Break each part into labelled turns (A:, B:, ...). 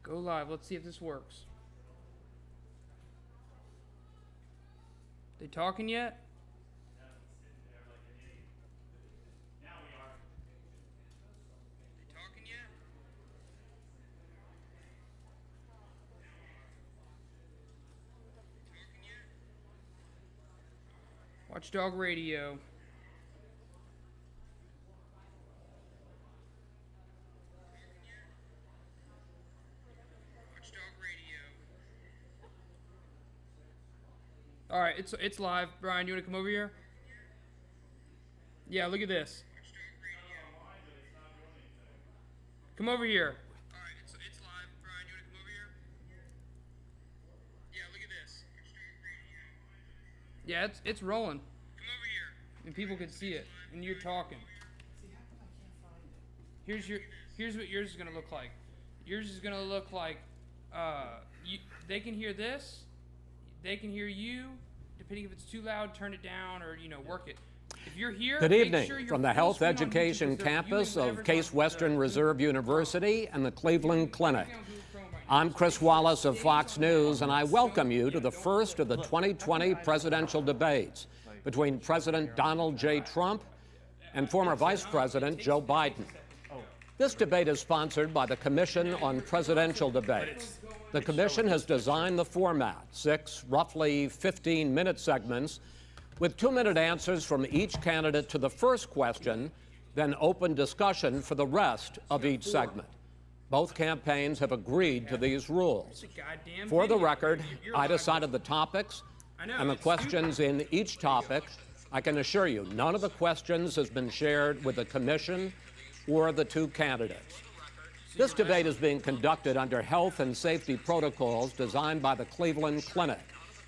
A: Go live. Let's see if this works. They talking yet? Watchdog Radio. All right, it's live. Brian, you want to come over here? Yeah, look at this. Come over here. All right, it's live. Brian, you want to come over here? Yeah, look at this. Yeah, it's rolling. Come over here. And people can see it, and you're talking. Here's what yours is gonna look like. Yours is gonna look like they can hear this. They can hear you. Depending if it's too loud, turn it down or work it. If you're here,
B: good evening
A: sure
B: from the Health Education Campus of Case Western Reserve University and the Cleveland Clinic. I'm Chris Wallace of Fox News, and I welcome you to the first of the 2020 presidential debates between President Donald J. Trump and former Vice President Joe Biden. This debate is sponsored by the Commission on Presidential Debates. The Commission has designed the format, 6 roughly 15-minute segments, with 2-minute answers from each candidate to the first question, then open discussion for the rest of each segment. Both campaigns have agreed to these rules. For the record, I decided the topics and the questions in each topic. I can assure you, none of the questions has been shared with the Commission or the two candidates. This debate is being conducted under health and safety protocols designed by the Cleveland Clinic,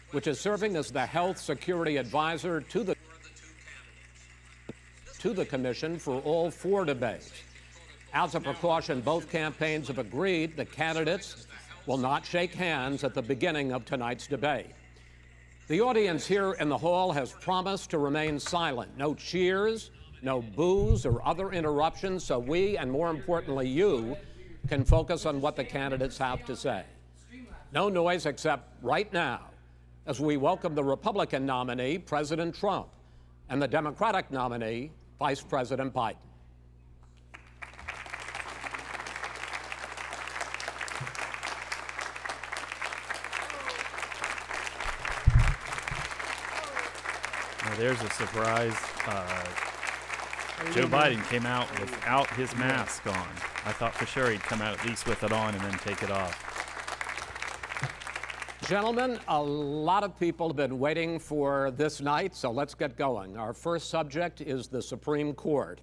B: which is serving as the health security advisor to the Commission for all 4 debates. As a precaution, both campaigns have agreed the candidates will not shake hands at the beginning of tonight's debate. The audience here in the hall has promised to remain silent. No cheers, no boos or other interruptions, so we, and more importantly you, can focus on what the candidates have to say. No noise except right now, as we welcome the Republican nominee, President Trump, and the Democratic nominee, Vice President Biden.
C: Now there's a surprise. Joe Biden came out without his mask on. I thought for sure he'd come out at least with it on and then take it off.
B: Gentlemen, a lot of people have been waiting for this night, so let's get going. Our first subject is the Supreme Court.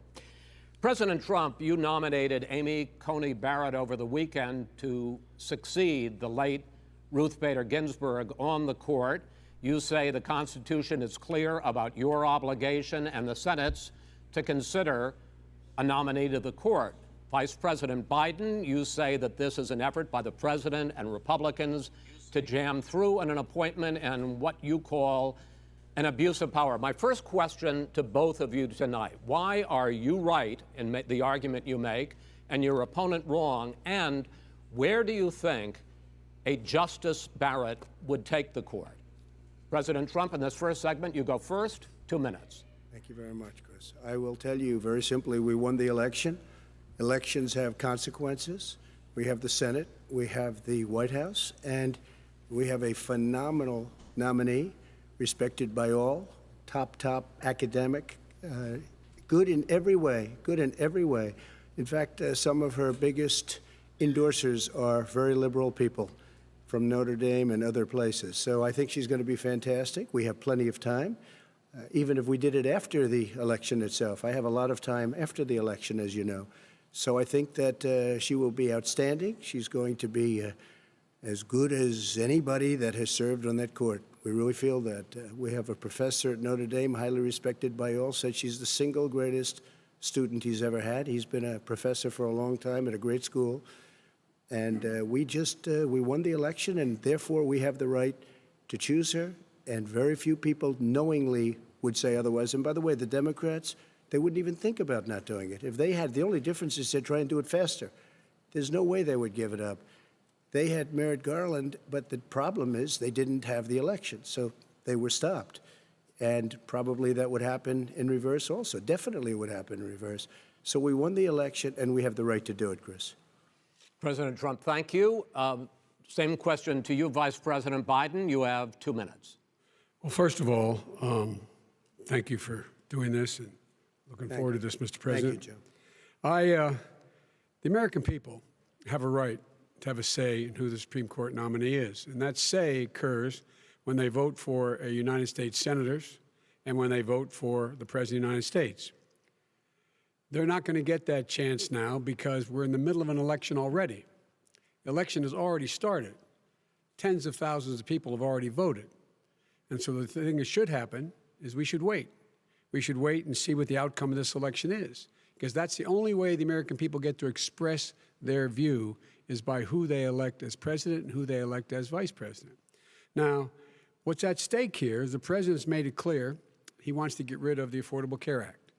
B: President Trump, you nominated Amy Coney Barrett over the weekend to succeed the late Ruth Bader Ginsburg on the court. You say the Constitution is clear about your obligation and the Senate's to consider a nominee to the court. Vice President Biden, you say that this is an effort by the president and Republicans to jam through an appointment and what you call an abuse of power. My first question to both of you tonight, why are you right in the argument you make and your opponent wrong? And where do you think a Justice Barrett would take the court? President Trump, in this first segment, you go first, 2 minutes.
D: Thank you very much, Chris. I will tell you very simply, we won the election. Elections have consequences. We have the Senate, we have the White House, and we have a phenomenal nominee, respected by all, top academic, good in every way, In fact, some of her biggest endorsers are very liberal people from Notre Dame and other places. So I think she's going to be fantastic. We have plenty of time. Even if we did it after the election itself. I have a lot of time after the election, as you know. So I think that she will be outstanding. She's going to be as good as anybody that has served on that court. We really feel that. We have a professor at Notre Dame, highly respected by all, said she's the single greatest student he's ever had. He's been a professor for a long time at a great school. And we won the election, and therefore we have the right to choose her. And very few people knowingly would say otherwise. And by the way, the Democrats, they wouldn't even think about not doing it. If they had, the only difference is to try and do it faster. There's no way they would give it up. They had Merrick Garland, but the problem is they didn't have the election, so they were stopped. And probably that would happen in reverse also. Definitely would happen in reverse. So we won the election, and we have the right to do it, Chris.
B: President Trump, thank you. Same question to you, Vice President Biden. You have 2 minutes.
E: Well, first of all, thank you for doing this, and looking forward to this, Mr. President.
D: Thank you, Joe.
E: The American people have a right to have a say in who the Supreme Court nominee is, and that say occurs when they vote for a United States senators and when they vote for the President of the United States. They're not going to get that chance now because we're in the middle of an election already. The election has already started. Tens of thousands of people have already voted. And so the thing that should happen is we should wait. We should wait and see what the outcome of this election is, because that's the only way the American people get to express their view is by who they elect as president and who they elect as vice president. Now, what's at stake here is the president's made it clear he wants to get rid of the Affordable Care Act.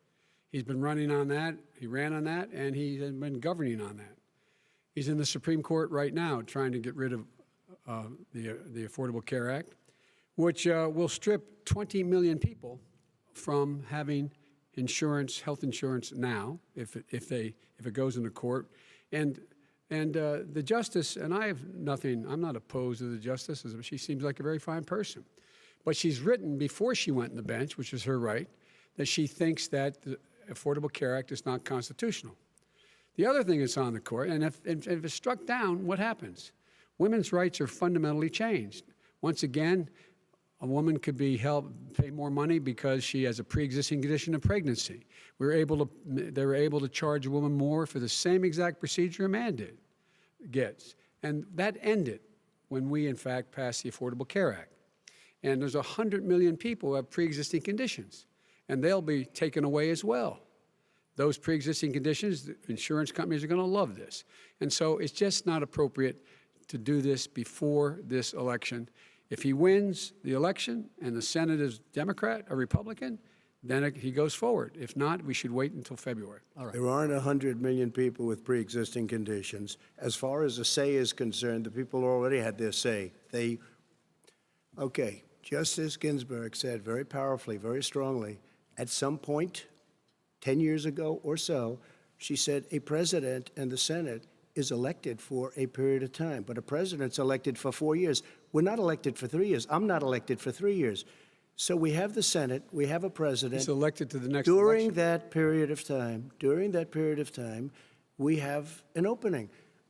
E: He's been running on that, he ran on that, and he's been governing on that. He's in the Supreme Court right now trying to get rid of the Affordable Care Act, which will strip 20 million people from having insurance, health insurance now, if it goes into court. And the justice, and I have nothing, I'm not opposed to the justice, she seems like a very fine person. But she's written before she went on the bench, which is her right, that she thinks that the Affordable Care Act is not constitutional. The other thing that's on the court, and if it's struck down, what happens? Women's rights are fundamentally changed. Once again, a woman could be pay more money because she has a pre-existing condition of pregnancy. They were able to charge a woman more for the same exact procedure a man gets. And that ended when we, in fact, passed the Affordable Care Act. And there's 100 million people who have pre-existing conditions, and they'll be taken away as well. Those pre-existing conditions, the insurance companies are going to love this. And so it's just not appropriate to do this before this election. If he wins the election and the Senate is Democrat or Republican, then he goes forward. If not, we should wait until February.
B: All right.
D: There aren't 100 million people with pre-existing conditions. As far as a say is concerned, the people already had their say. Okay, Justice Ginsburg said very powerfully, very strongly, at some point, 10 years ago or so, she said a president and the Senate is elected for a period of time, but a president's elected for 4 years. We're not elected for 3 years. I'm not elected for 3 years. So we have the Senate, we have a president.
E: He's elected to the next
D: during
E: election.
D: that period of time, we have an opening.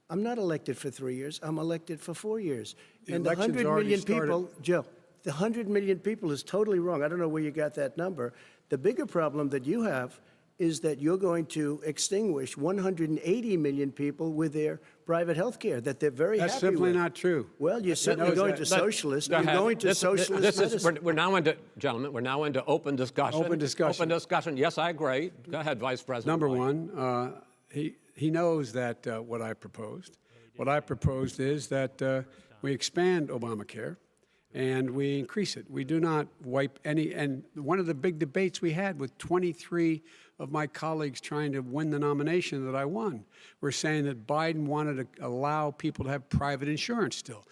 D: I'm not elected for 3 years. I'm elected for 4 years. And the 100 million people, Joe, the 100 million people is totally wrong. I don't know where you got that number. The bigger problem that you have is that you're going to extinguish 180 million people with their private health care that they're very
E: That's
D: happy with.
E: simply not true.
D: Well, you're certainly going to socialist. You're going to socialist medicine.
B: We're now into, gentlemen, we're now into open discussion.
E: Open discussion.
B: Open discussion. Yes, I agree. Go ahead, Vice President.
E: Number
B: Biden.
E: one, he knows that what I proposed. What I proposed is that we expand Obamacare and we increase it. We do not wipe any. And one of the big debates we had with 23 of my colleagues trying to win the nomination that I won were saying that Biden wanted to allow people to have private insurance still.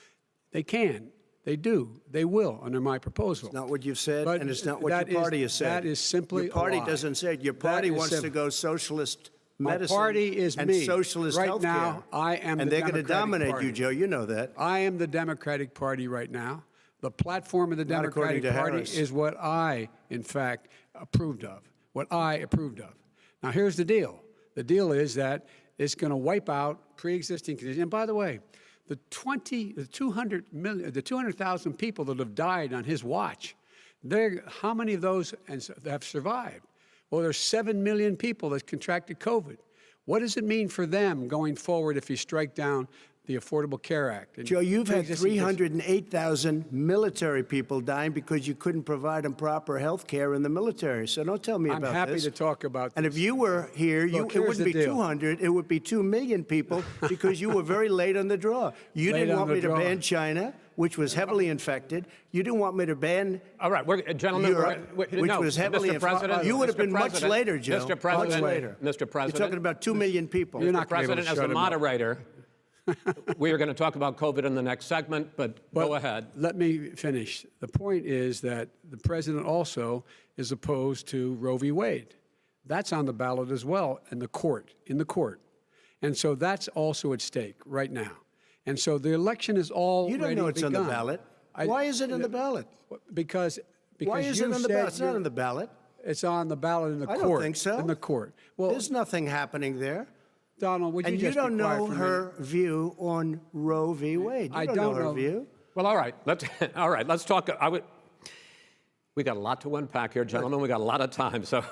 E: They can. They do. They will under my proposal.
D: It's not what you've said,
E: But
D: and it's not what your party has said.
E: That is simply
D: your party
E: a lie.
D: doesn't say it. Your party wants to go socialist medicine.
E: My party is
D: and
E: me.
D: socialist
E: right
D: healthcare.
E: now, I am
D: and
E: the
D: they're going to
E: Democratic
D: dominate
E: Party.
D: you, Joe. You know that.
E: I am the Democratic Party right now. The platform of the
D: Not according
E: Democratic
D: to
E: Party
D: Harris.
E: is what I, in fact, approved of. What I approved of. Now, here's the deal. The deal is that it's going to wipe out pre-existing conditions. And by the way, the 200,000 people that have died on his watch, how many of those have survived? Well, there's 7 million people that contracted COVID. What does it mean for them going forward if you strike down the Affordable Care Act?
D: Joe, you've had 308,000 military people dying because you couldn't provide them proper health care in the military. So don't tell me about this.
E: I'm happy to talk about this.
D: And if you were here,
E: Look,
D: it wouldn't be
E: here's the deal.
D: 200, it would be 2 million people because you were very late on the draw. You
E: Late
D: didn't
E: on
D: want
E: the
D: me to
E: draw.
D: ban China, which was heavily infected. You didn't want me to ban
B: All right, gentlemen,
D: Europe, which was heavily
B: Mr. President,
D: You would have
B: Mr.
D: been much
B: President,
D: later, Joe.
B: Mr. President,
D: much later.
B: Mr. President,
D: You're talking about 2 million people.
E: You're
B: Mr.
E: not gonna be able to
B: President, as
E: shut
B: the
E: him up.
B: moderator, We are going to talk about COVID in the next segment, but go ahead.
E: Let me finish. The point is that the president also is opposed to Roe v. Wade. That's on the ballot as well in the court. And so that's also at stake right now. And so the election is already
D: You don't know it's
E: begun.
D: on the ballot. Why is it on the ballot?
E: Because
D: Why is it on the ballot? It's not on the ballot.
E: It's on the ballot in the court.
D: I don't think so.
E: In the court. Well,
D: There's nothing happening there.
E: Donald, would you
D: And
E: just
D: you don't
E: be quiet
D: know
E: for a
D: her
E: minute?
D: view on Roe v. Wade. You
E: I
D: don't
E: don't
D: know her
E: know.
D: view.
B: Well, all right. Let's talk. We got a lot to unpack here, gentlemen. We got a lot of time. So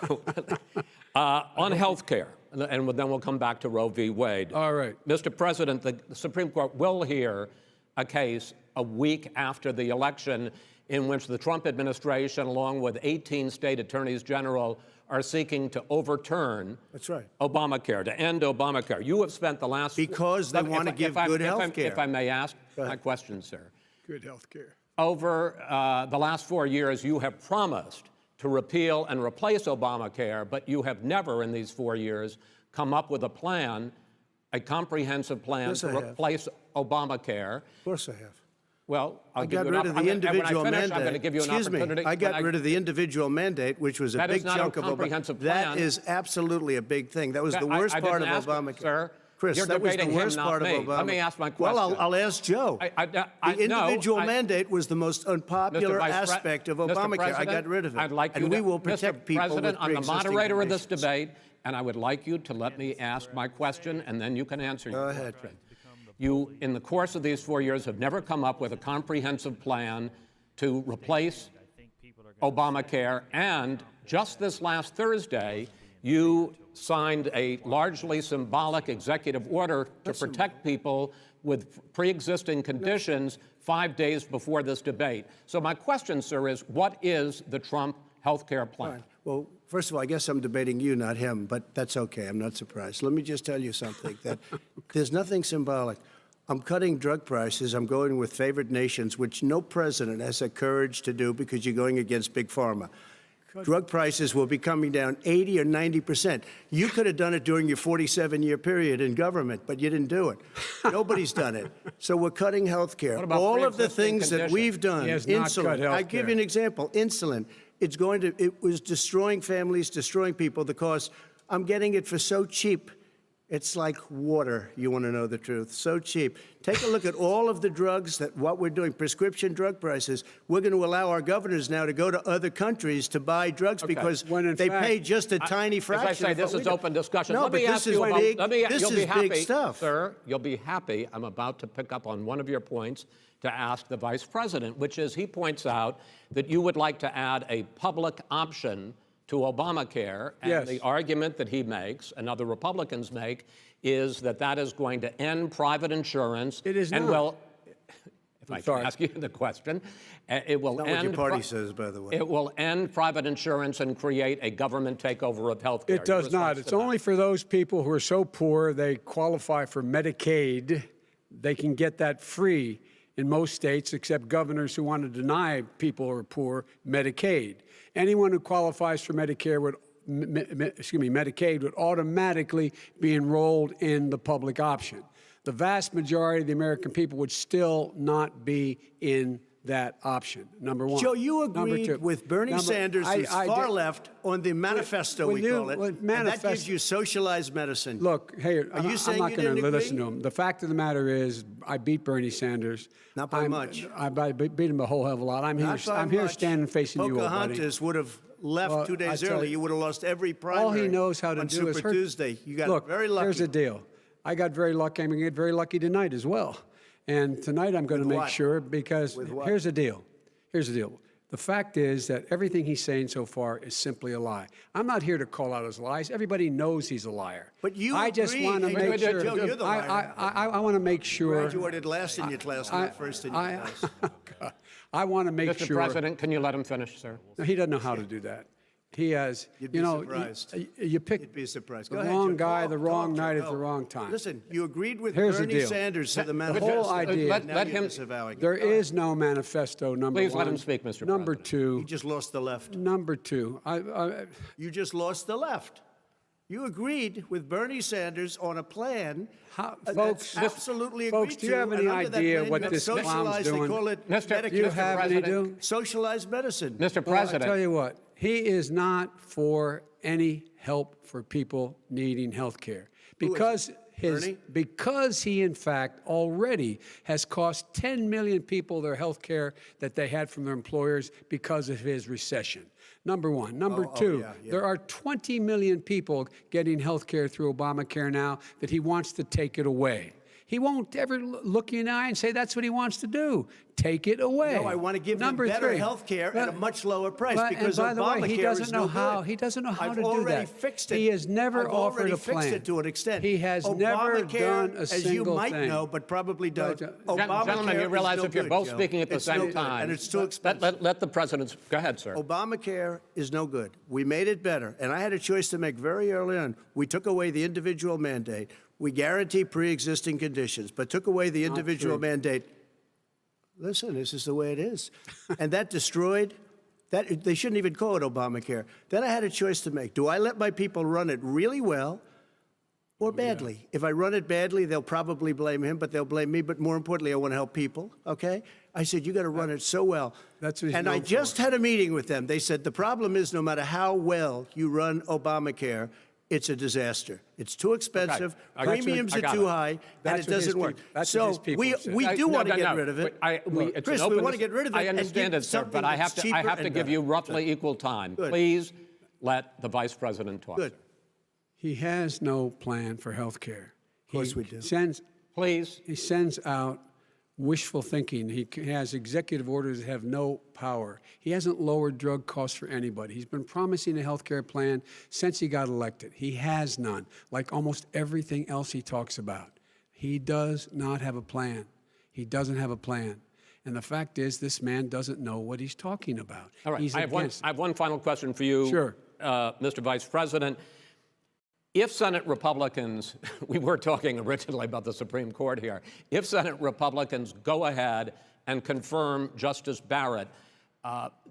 B: on health care, and then we'll come back to Roe v. Wade.
E: All right.
B: Mr. President, the Supreme Court will hear a case a week after the election in which the Trump administration, along with 18 state attorneys general, are seeking to overturn
D: That's right.
B: Obamacare, to end Obamacare. You have spent the last...
D: Because they want to give good health care.
B: If I may ask my question, sir.
E: Good health care.
B: Over the last 4 years, you have promised to repeal and replace Obamacare, but you have never in these 4 years come up with a plan, a comprehensive plan
D: Yes,
B: to
D: I have.
B: replace Obamacare.
D: Of course I have.
B: Well,
D: I got rid of the individual mandate.
B: I'm going to give you an opportunity.
D: I got rid of the individual mandate, which was a
B: That is
D: big
B: not a
D: chunk of
B: comprehensive
D: Obamacare.
B: plan.
D: That is absolutely a big thing. That was the worst
B: I
D: part
B: didn't
D: of
B: ask
D: Obamacare.
B: Sir,
D: Chris,
B: you're
D: that was the
B: debating him,
D: worst
B: not
D: part
B: me.
D: of Obamacare.
B: Let me ask my question.
D: Well, I'll ask Joe. The individual mandate was the most unpopular aspect of Obamacare. I got rid of it.
B: I'd like you
D: and we
B: to,
D: will protect
B: Mr.
D: people
B: President,
D: with
B: I'm the
D: pre-existing
B: moderator of this
D: conditions.
B: debate, and I would like you to let me ask my question, and then you can answer your
D: ahead.
B: question. You, in the course of these 4 years, have never come up with a comprehensive plan to replace Obamacare, and just this last Thursday, you signed a largely symbolic executive order to protect people with pre-existing conditions 5 days before this debate. So my question, sir, is what is the Trump health care plan?
D: Fine. Well, first of all, I guess I'm debating you, not him, but that's okay. I'm not surprised. Let me just tell you something, that there's nothing symbolic. I'm cutting drug prices. I'm going with favored nations, which no president has the courage to do because you're going against Big Pharma. Drug prices will be coming down 80 or 90%. You could have done it during your 47-year period in government, but you didn't do it. Nobody's done it. So we're cutting health care.
B: What about
D: All of the
B: pre-existing
D: things that
B: conditions?
D: we've done,
E: He has not cut
D: insulin.
E: health
D: I give
E: care.
D: you an example. Insulin. It was destroying families, destroying people because I'm getting it for so cheap. It's like water, you want to know the truth. So cheap. Take a look at all of the drugs what we're doing, prescription drug prices. We're going to allow our governors now to go to other countries to buy drugs because
E: When in
D: they
E: fact-
D: pay just a tiny fraction.
B: As I say,
D: of
B: this
D: what
B: is
D: we do.
B: open discussion.
D: No,
B: Let
D: but
B: me
D: this
B: ask
D: is
B: you about,
D: big.
B: this
D: This
B: you'll be
D: is
B: happy,
D: big stuff.
B: Sir, you'll be happy. I'm about to pick up on one of your points to ask the Vice President, which is he points out that you would like to add a public option to Obamacare. And
E: Yes.
B: the argument that he makes and other Republicans make is that that is going to end private insurance.
E: It is
B: and
E: not.
B: well, if I
E: sorry.
B: can ask you the question, it will
D: Not
B: end
D: what your party says, by the way.
B: it will end private insurance and create a government takeover of health care.
E: It does not. It's only for those people who are so poor they qualify for Medicaid. They can get that free in most states, except governors who want to deny people who are poor Medicaid. Anyone who qualifies for Medicare would Medicaid would automatically be enrolled in the public option. The vast majority of the American people would still not be in that option, number one.
D: Joe, you
E: Number
D: agreed
E: two.
D: with Bernie
E: Number-
D: Sanders, who's
E: I
D: far
E: did-
D: left, on the manifesto,
E: Well,
D: we
E: you-
D: call it.
E: well,
D: And that
E: manifesto-
D: gives you socialized medicine.
E: Look, hey,
D: Are you saying
E: I'm
D: you
E: not going
D: didn't
E: to
D: agree?
E: listen to him. The fact of the matter is, I beat Bernie Sanders.
D: Not by much.
E: I beat him a whole hell of a lot. I'm
D: Not by
E: here
D: much.
E: standing facing you, old buddy.
D: Pocahontas would have left
E: Well,
D: 2
E: I
D: days
E: tell
D: early.
E: you,
D: You would have lost every primary.
E: All he knows how to
D: on
E: do
D: Super
E: is hurt.
D: Tuesday. You got
E: Look,
D: very lucky.
E: here's the deal. I got very lucky. I'm going to get very lucky tonight as well. And tonight I'm going to
D: With
E: make
D: what?
E: sure because
D: With what?
E: here's the deal. Here's the deal. The fact is that everything he's saying so far is simply a lie. I'm not here to call out his lies. Everybody knows he's a liar.
D: But you
E: I just
D: agreed.
E: want to
D: Hey,
E: make
D: Joe,
E: sure.
D: Joe, you're the liar.
E: I want to make sure.
D: Graduated last in your class, not first in your class.
E: I want to make
B: Mr.
E: sure.
B: President, can you let him finish, sir?
E: No, he doesn't know how to do that. He has,
D: You'd be
E: you know,
D: surprised.
E: you pick
D: You'd be surprised.
E: the
D: Go ahead,
E: wrong
D: Joe.
E: guy,
D: Talk,
E: the wrong
D: talk,
E: night
D: Joe.
E: at the wrong time.
D: Listen, you agreed with
E: Here's the
D: Bernie
E: deal.
D: Sanders to the
E: The
D: manifesto.
E: whole idea.
D: Now
B: let
D: you're
B: him-
D: disavowing it.
E: There is no manifesto, number
B: Please
E: one.
B: let him speak, Mr.
E: Number
B: President.
E: two.
D: You just lost the left.
E: Number two.
D: You just lost the left. You agreed with Bernie Sanders on a plan
E: Folks,
D: that's absolutely agreed
E: folks, do you have
D: to,
E: any
D: and under that
E: idea
D: plan,
E: what
D: you have
E: this clown's
D: socialized,
E: doing?
D: They call it
B: Mr.
E: Do you
D: Medicare,
E: have any do?
D: socialized medicine.
B: Mr.
E: Well,
B: President,
E: I tell you what, he is not for any help for people needing health care because
D: Bernie?
E: because he in fact already has cost 10 million people their health care that they had from their employers because of his recession. Number one. Number two, there are 20 million people getting health care through Obamacare now that he wants to take it away. He won't ever look you in the eye and say that's what he wants to do. Take it away.
D: No, I want to give them better health care at a much lower price because
E: and by
D: Obamacare
E: the way, he doesn't
D: is
E: know
D: no
E: how.
D: good.
E: He doesn't know how
D: I've
E: to do
D: already
E: that.
D: fixed it.
E: He has never
D: I've
E: offered
D: already
E: a plan.
D: fixed it to an extent.
E: He has never
D: Obamacare,
E: done a
D: as
E: single
D: you might
E: thing.
D: know, but probably don't. Obamacare
B: gentlemen, you realize
D: is no
B: if you're
D: good,
B: both
D: Joe.
B: speaking at the
D: It's
B: same
D: no good,
B: time,
D: and it's too expensive.
B: let the president go ahead, sir.
D: Obamacare is no good. We made it better, and I had a choice to make very early on. We took away the individual mandate. We guarantee pre-existing conditions, but took away the individual mandate. Listen, this is the way it is. And that destroyed, that they shouldn't even call it Obamacare. Then I had a choice to make. Do I let my people run it really well or badly? If I run it badly, they'll probably blame him, but they'll blame me. But more importantly, I want to help people, okay? I said, you got to run it so well.
E: That's what he's
D: and I
E: known
D: just
E: for.
D: had a meeting with them. They said, the problem is no matter how well you run Obamacare, it's a disaster. It's too expensive.
B: I got you.
D: Premiums
B: I
D: are
B: got
D: too
B: it.
D: high, and
E: That's
D: it
E: what his
D: doesn't work.
E: people- that's what
D: So
E: his people said.
D: we do want to get rid of it.
B: It's
D: Chris,
B: an
D: we
B: open
D: want to get rid of it.
B: I
D: and
B: understand
D: give
B: it, sir, but
D: something
B: I have
D: that's
B: to. I
D: cheaper
B: have to
D: and
B: give
D: better.
B: you roughly equal time.
D: Good.
B: Please let the vice president talk.
D: Good.
E: He has no plan for health care. Of
D: course we do.
B: Please.
E: He sends out wishful thinking. He has executive orders that have no power. He hasn't lowered drug costs for anybody. He's been promising a health care plan since he got elected. He has none, like almost everything else he talks about. He does not have a plan. He doesn't have a plan. And the fact is, this man doesn't know what he's talking about.
B: All right.
E: He's
B: I have one final question for you,
E: Sure.
B: Mr. Vice President. If Senate Republicans, we were talking originally about the Supreme Court here, if Senate Republicans go ahead and confirm Justice Barrett,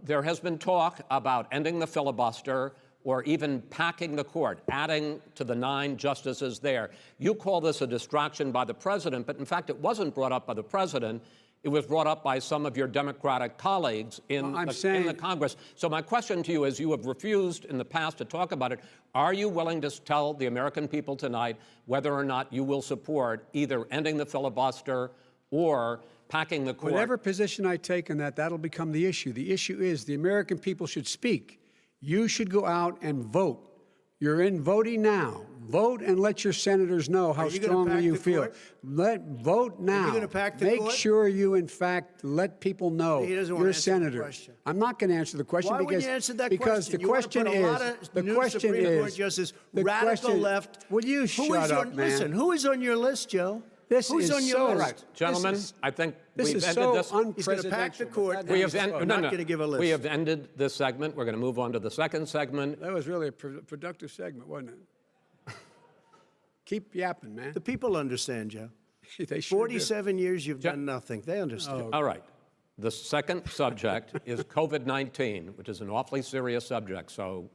B: there has been talk about ending the filibuster or even packing the court, adding to the 9 justices there. You call this a distraction by the president, but in fact it wasn't brought up by the president. It was brought up by some of your Democratic colleagues in the Congress. So my question to you is, you have refused in the past to talk about it. Are you willing to tell the American people tonight whether or not you will support either ending the filibuster or packing the court?
E: Whatever position I take on that, that'll become the issue. The issue is the American people should speak. You should go out and vote. You're in voting now. Vote and let your senators know how strongly you feel. Vote now.
D: Are you going to pack the
E: Make
D: court?
E: sure you, in fact, let people know
D: He doesn't want
E: you're a
D: to answer the
E: senator.
D: question.
E: I'm not going to answer the question
D: Why
E: because
D: wouldn't you answer that
E: because
D: question?
E: the question
D: you want to put a
E: is
D: lot of
E: the
D: new
E: question
D: Supreme Court
E: is
D: justices,
E: the
D: radical
E: question,
D: left.
E: Will you shut up, man?
D: Listen, who is on your list, Joe?
E: This
D: Who's
E: is
D: on your
E: so
D: list?
B: Right, gentlemen, I think
E: This
B: we've
E: is
B: ended
E: so
B: this.
D: He's going to pack the
E: unprecedented.
D: court.
B: We have
D: He's
B: ended.
D: not going to give a list.
B: We have ended this segment. We're going to move on to the second segment.
E: That was really a productive segment, wasn't it? Keep yapping, man.
D: The people understand, Joe.
E: They sure do.
D: 47 years you've done nothing. They understand.
B: All right. The second subject is COVID-19, which is an awfully serious subject, so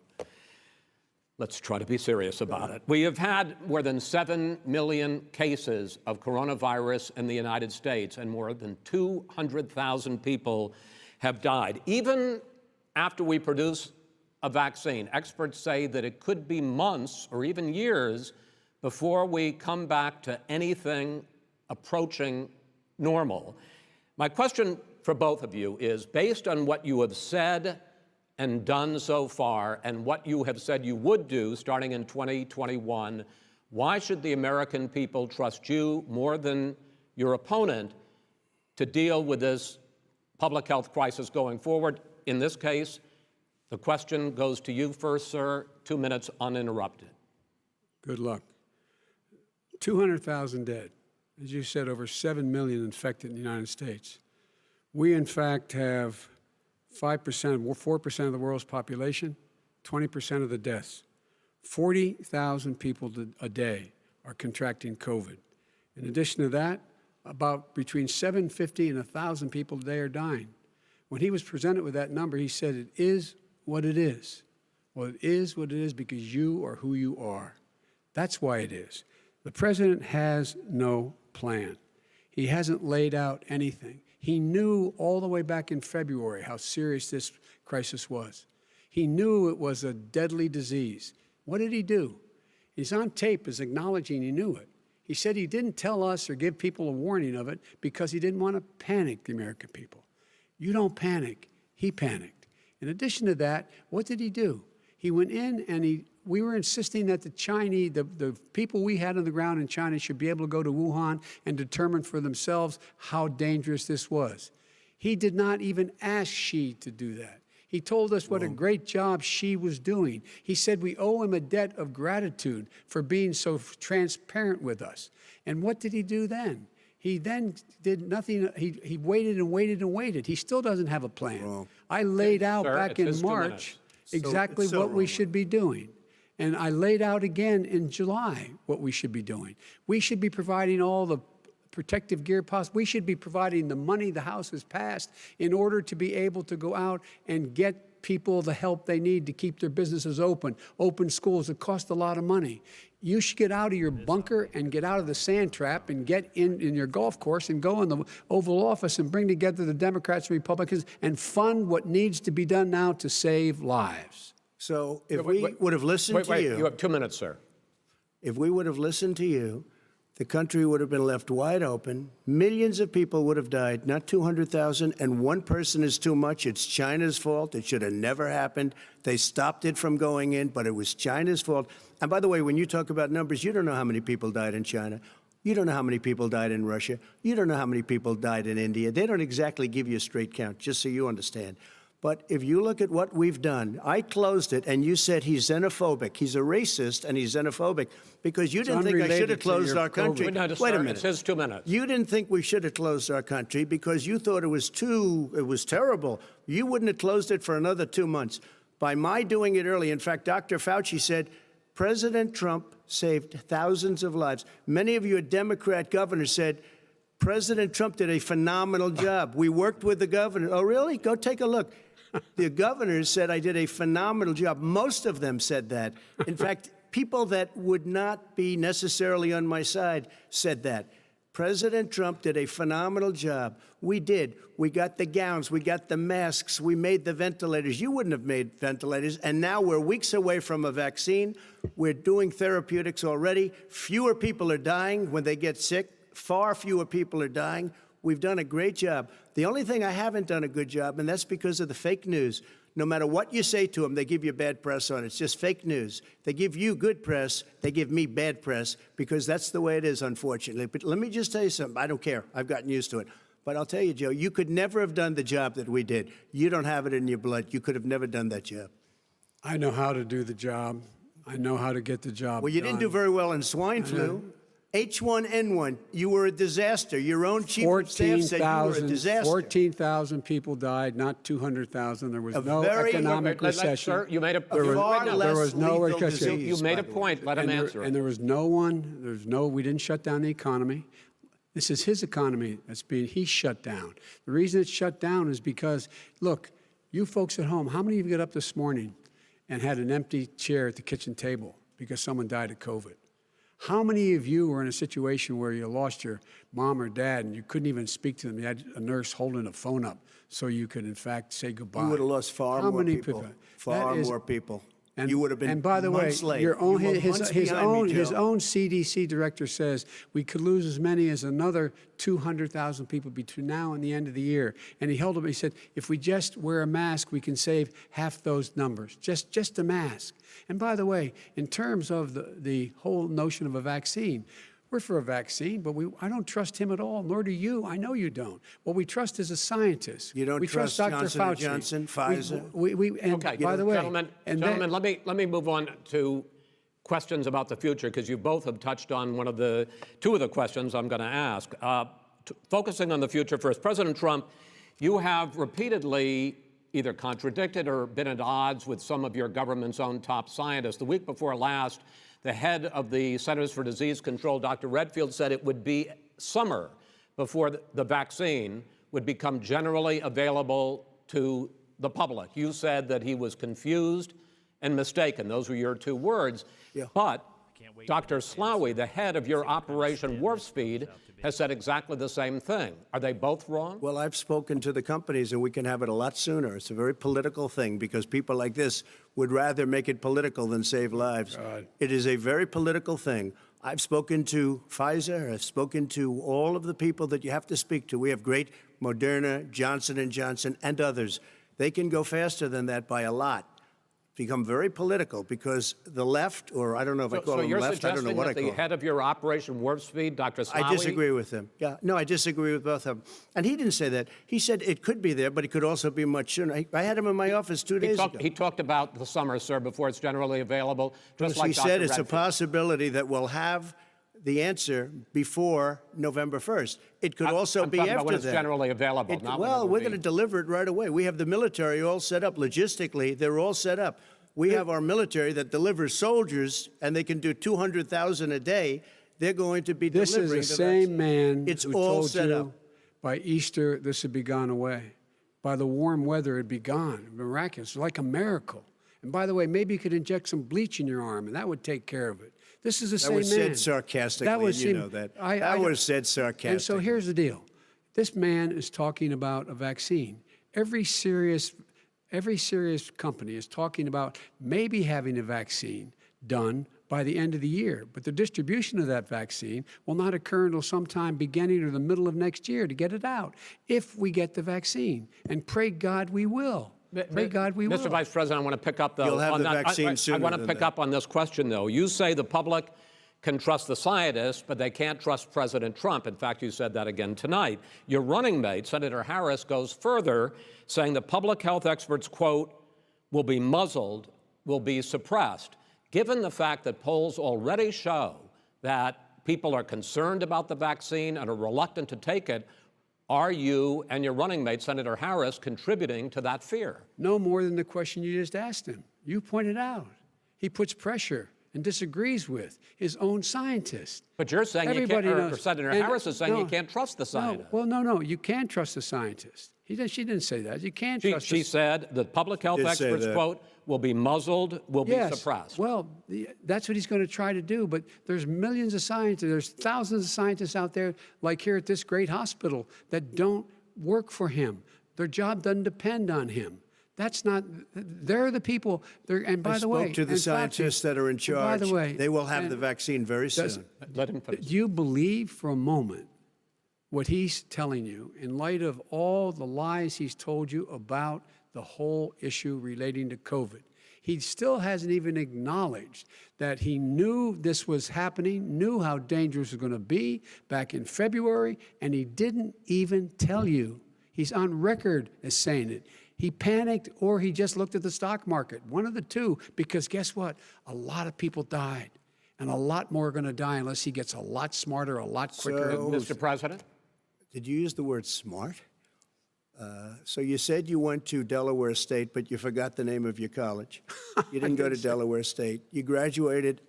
B: let's try to be serious about it. We have had more than 7 million cases of coronavirus in the United States, and more than 200,000 people have died. Even after we produce a vaccine, experts say that it could be months or even years before we come back to anything approaching normal. My question for both of you is, based on what you have said and done so far and what you have said you would do starting in 2021, why should the American people trust you more than your opponent to deal with this public health crisis going forward? In this case, the question goes to you first, sir. 2 minutes uninterrupted.
E: Good luck. 200,000 dead. As you said, over 7 million infected in the United States. We, in fact, have 5%, 4% of the world's population, 20% of the deaths. 40,000 people a day are contracting COVID. In addition to that, about between 750 and 1,000 people a day are dying. When he was presented with that number, he said, it is what it is. Well, it is what it is because you are who you are. That's why it is. The president has no plan. He hasn't laid out anything. He knew all the way back in February how serious this crisis was. He knew it was a deadly disease. What did he do? He's on tape as acknowledging he knew it. He said he didn't tell us or give people a warning of it because he didn't want to panic the American people. You don't panic. He panicked. In addition to that, what did he do? He went in and we were insisting that the Chinese, the people we had on the ground in China should be able to go to Wuhan and determine for themselves how dangerous this was. He did not even ask Xi to do that. He told us what a great job Xi was doing. He said we owe him a debt of gratitude for being so transparent with us. And what did he do then? He then did nothing. He waited and waited and waited. He still doesn't have a plan.
D: Wrong.
E: I laid out
B: Sir,
E: back
B: it's
E: in
B: 2
E: March
B: minutes.
E: exactly
D: So
E: what we
D: wrong.
E: should be doing. And I laid out again in July what we should be doing. We should be providing all the protective gear possible. We should be providing the money the House has passed in order to be able to go out and get people the help they need to keep their businesses open schools. It costs a lot of money. You should get out of your bunker and get out of the sand trap and get in your golf course and go in the Oval Office and bring together the Democrats and Republicans and fund what needs to be done now to save lives.
D: So if
B: Wait,
D: we
B: wait,
D: would have listened to
B: You have 2 minutes, sir.
D: if we would have listened to you, the country would have been left wide open. Millions of people would have died, not 200,000, and one person is too much. It's China's fault. It should have never happened. They stopped it from going in, but it was China's fault. And by the way, when you talk about numbers, you don't know how many people died in China. You don't know how many people died in Russia. You don't know how many people died in India. They don't exactly give you a straight count, just so you understand. But if you look at what we've done, I closed it, and you said he's xenophobic. He's a racist, and he's xenophobic because you didn't think I should
E: unrelated
D: have
E: to
D: closed
E: your
D: our country.
E: COVID.
B: No,
D: Wait
B: sir,
D: a minute.
B: It says 2 minutes.
D: You didn't think we should have closed our country because you thought it was terrible. You wouldn't have closed it for another 2 months. By my doing it early, in fact, Dr. Fauci said, President Trump saved thousands of lives. Many of your Democrat governors said, President Trump did a phenomenal job. We worked with the governor. Oh, really? Go take a look. The governors said I did a phenomenal job. Most of them said that. In fact, people that would not be necessarily on my side said that. President Trump did a phenomenal job. We did. We got the gowns. We got the masks. We made the ventilators. You wouldn't have made ventilators. And now we're weeks away from a vaccine. We're doing therapeutics already. Fewer people are dying when they get sick. Far fewer people are dying. We've done a great job. The only thing I haven't done a good job, and that's because of the fake news. No matter what you say to them, they give you bad press on it. It's just fake news. They give you good press. They give me bad press because that's the way it is, unfortunately. But let me just tell you something. I don't care. I've gotten used to it. But I'll tell you, Joe, you could never have done the job that we did. You don't have it in your blood. You could have never done that job.
E: I know how to do the job. I know how to get the job
D: Well, you
E: done.
D: didn't do very well in swine flu. H1N1, you were a disaster. Your own chief of staff said you were a disaster.
E: 14,000 people died, not 200,000. There was
D: A
E: no
D: very-
E: economic recession.
B: Sir, you made a
D: There was-
B: wait, no,
D: there
E: was no
D: lethal
E: recession.
D: disease,
B: You made
D: by
B: a
D: the way.
B: point. Let him answer.
E: And there was no one, we didn't shut down the economy. This is his economy he's shut down. The reason it's shut down is because, look, you folks at home, how many of you got up this morning and had an empty chair at the kitchen table because someone died of COVID? How many of you were in a situation where you lost your mom or dad and you couldn't even speak to them? You had a nurse holding a phone up so you could, in fact, say goodbye.
D: You would have lost far
E: How
D: more
E: many
D: people.
E: That
D: Far
E: is-
D: more people.
E: And,
D: You would have been
E: and by the way,
D: months late.
E: your own,
D: You were
E: his
D: months behind me,
E: his
D: Joe.
E: own CDC director says we could lose as many as another 200,000 people between now and the end of the year. And he said, if we just wear a mask, we can save half those numbers, just a mask. And by the way, in terms of the whole notion of a vaccine, we're for a vaccine, but I don't trust him at all, nor do you. I know you don't. What we trust is a scientist.
D: You don't
E: we
D: trust
E: Dr.
D: Johnson
E: Fauci.
D: & Johnson, Pfizer?
E: And
B: Okay,
E: by the way,
B: gentlemen, let me move on to questions about the future because you both have touched on two of the questions I'm going to ask. Focusing on the future first, President Trump, you have repeatedly either contradicted or been at odds with some of your government's own top scientists. The week before last, the head of the Centers for Disease Control, Dr. Redfield, said it would be summer before the vaccine would become generally available to the public. You said that he was confused and mistaken. Those were your two words.
D: Yeah.
B: But Dr. Slaoui, the head of your Operation Warp Speed, has said exactly the same thing. Are they both wrong?
D: Well, I've spoken to the companies, and we can have it a lot sooner. It's a very political thing because people like this would rather make it political than save lives. It is a very political thing. I've spoken to Pfizer. I've spoken to all of the people that you have to speak to. We have great Moderna, Johnson & Johnson, and others. They can go faster than that by a lot. Become very political because the left, or I don't know if I call them left, I don't know what I call them.
B: So you're suggesting that the head of your Operation Warp Speed, Dr. Slaoui?
D: I disagree with him. Yeah, no, I disagree with both of them. And he didn't say that. He said it could be there, but it could also be much sooner. I had him in my office 2 days ago.
B: He talked about the summer, sir, before it's generally available. Just like
D: He
B: Dr.
D: said it's a
B: Redfield.
D: possibility that we'll have the answer before November 1st. It could also
B: I'm
D: be
B: talking
D: after
B: about when it's
D: that.
B: generally available. Not when it
D: Well,
B: will
D: we're
B: be.
D: going to deliver it right away. We have the military all set up. Logistically, they're all set up. We have our military that delivers soldiers, and they can do 200,000 a day. They're going to be
E: This
D: delivering
E: is the
D: the
E: same
D: vaccine.
E: man
D: It's
E: who
D: all
E: told
D: set
E: you
D: up.
E: by Easter this would be gone away. By the warm weather, it'd be gone. Miraculous, like a miracle. And by the way, maybe you could inject some bleach in your arm, and that would take care of it. This is the same man.
D: That was said sarcastically, and you know that. That was said sarcastically.
E: And so here's the deal. This man is talking about a vaccine. Every serious company is talking about maybe having a vaccine done by the end of the year. But the distribution of that vaccine will not occur until sometime beginning or the middle of next year to get it out, if we get the vaccine. And pray God we will. Pray God we will.
B: Mr. Vice President, I want to pick up, though.
D: You'll have
B: on
D: the
B: that.
D: vaccine
B: I
D: sooner
B: want to
D: than
B: pick
D: that.
B: up on this question, though. You say the public can trust the scientists, but they can't trust President Trump. In fact, you said that again tonight. Your running mate, Senator Harris, goes further, saying the public health experts, quote, will be muzzled, will be suppressed. Given the fact that polls already show that people are concerned about the vaccine and are reluctant to take it, are you and your running mate, Senator Harris, contributing to that fear?
E: No more than the question you just asked him. You pointed out. He puts pressure and disagrees with his own scientists.
B: But you're saying
E: Everybody
B: you can't, or
E: knows.
B: Senator
E: And
B: Harris is saying
E: no,
B: you can't trust the scientists.
E: No, you can trust the scientists. She didn't say that. You can't trust
B: She said the public health
D: did say
B: experts,
D: that.
B: quote, will be muzzled, will be
E: Yes.
B: suppressed.
E: Well, that's what he's going to try to do. But there's millions of scientists, there's thousands of scientists out there, like here at this great hospital, that don't work for him. Their job doesn't depend on him. That's not, they're the people, and by
D: I
E: the way.
D: spoke to the
E: and Fauci,
D: scientists that are in charge.
E: By the way.
D: They will have
E: and
D: the vaccine very soon.
B: Let him finish.
E: Do you believe for a moment what he's telling you in light of all the lies he's told you about the whole issue relating to COVID? He still hasn't even acknowledged that he knew this was happening, knew how dangerous it was going to be back in February, and he didn't even tell you. He's on record as saying it. He panicked or he just looked at the stock market, one of the two, because guess what? A lot of people died, and a lot more are going to die unless he gets a lot smarter, a lot quicker.
D: So-
B: Mr. President?
D: Did you use the word smart? So you said you went to Delaware State, but you forgot the name of your college. You didn't go to Delaware State. You graduated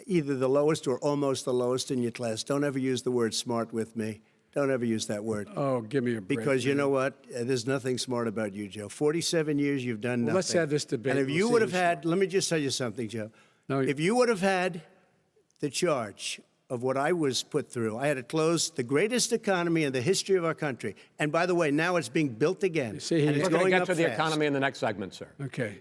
D: either the lowest or almost the lowest in your class. Don't ever use the word smart with me. Don't ever use that word.
E: Oh, give me a break.
D: Because you know what? There's nothing smart about you, Joe. 47 years you've done nothing.
E: Let's have this debate.
D: And if
E: We'll
D: you
E: see
D: would have
E: who's
D: had, let me just tell you something, Joe.
E: No,
D: if you would have had the charge of what I was put through, I had to close the greatest economy in the history of our country. And by the way, now it's being built again.
E: see,
D: and
E: he's
D: it's
B: We're going to
D: going
B: get
D: up
B: to the
D: fast.
B: economy in the next segment, sir.
E: Okay.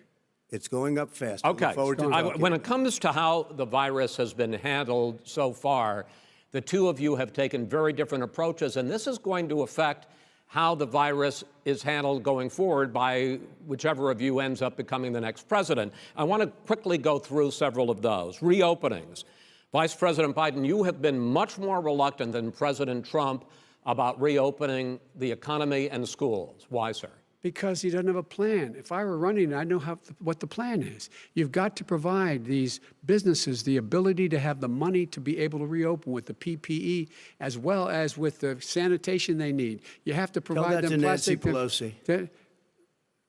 D: It's going up fast.
B: Okay.
D: Look forward to talking.
B: When it comes to how the virus has been handled so far, the two of you have taken very different approaches, and this is going to affect how the virus is handled going forward by whichever of you ends up becoming the next president. I want to quickly go through several of those. Reopenings. Vice President Biden, you have been much more reluctant than President Trump about reopening the economy and schools. Why, sir?
E: Because he doesn't have a plan. If I were running, I'd know what the plan is. You've got to provide these businesses the ability to have the money to be able to reopen with the PPE as well as with the sanitation they need. You have to provide
D: that
E: them
D: to Nancy
E: plastic.
D: Pelosi.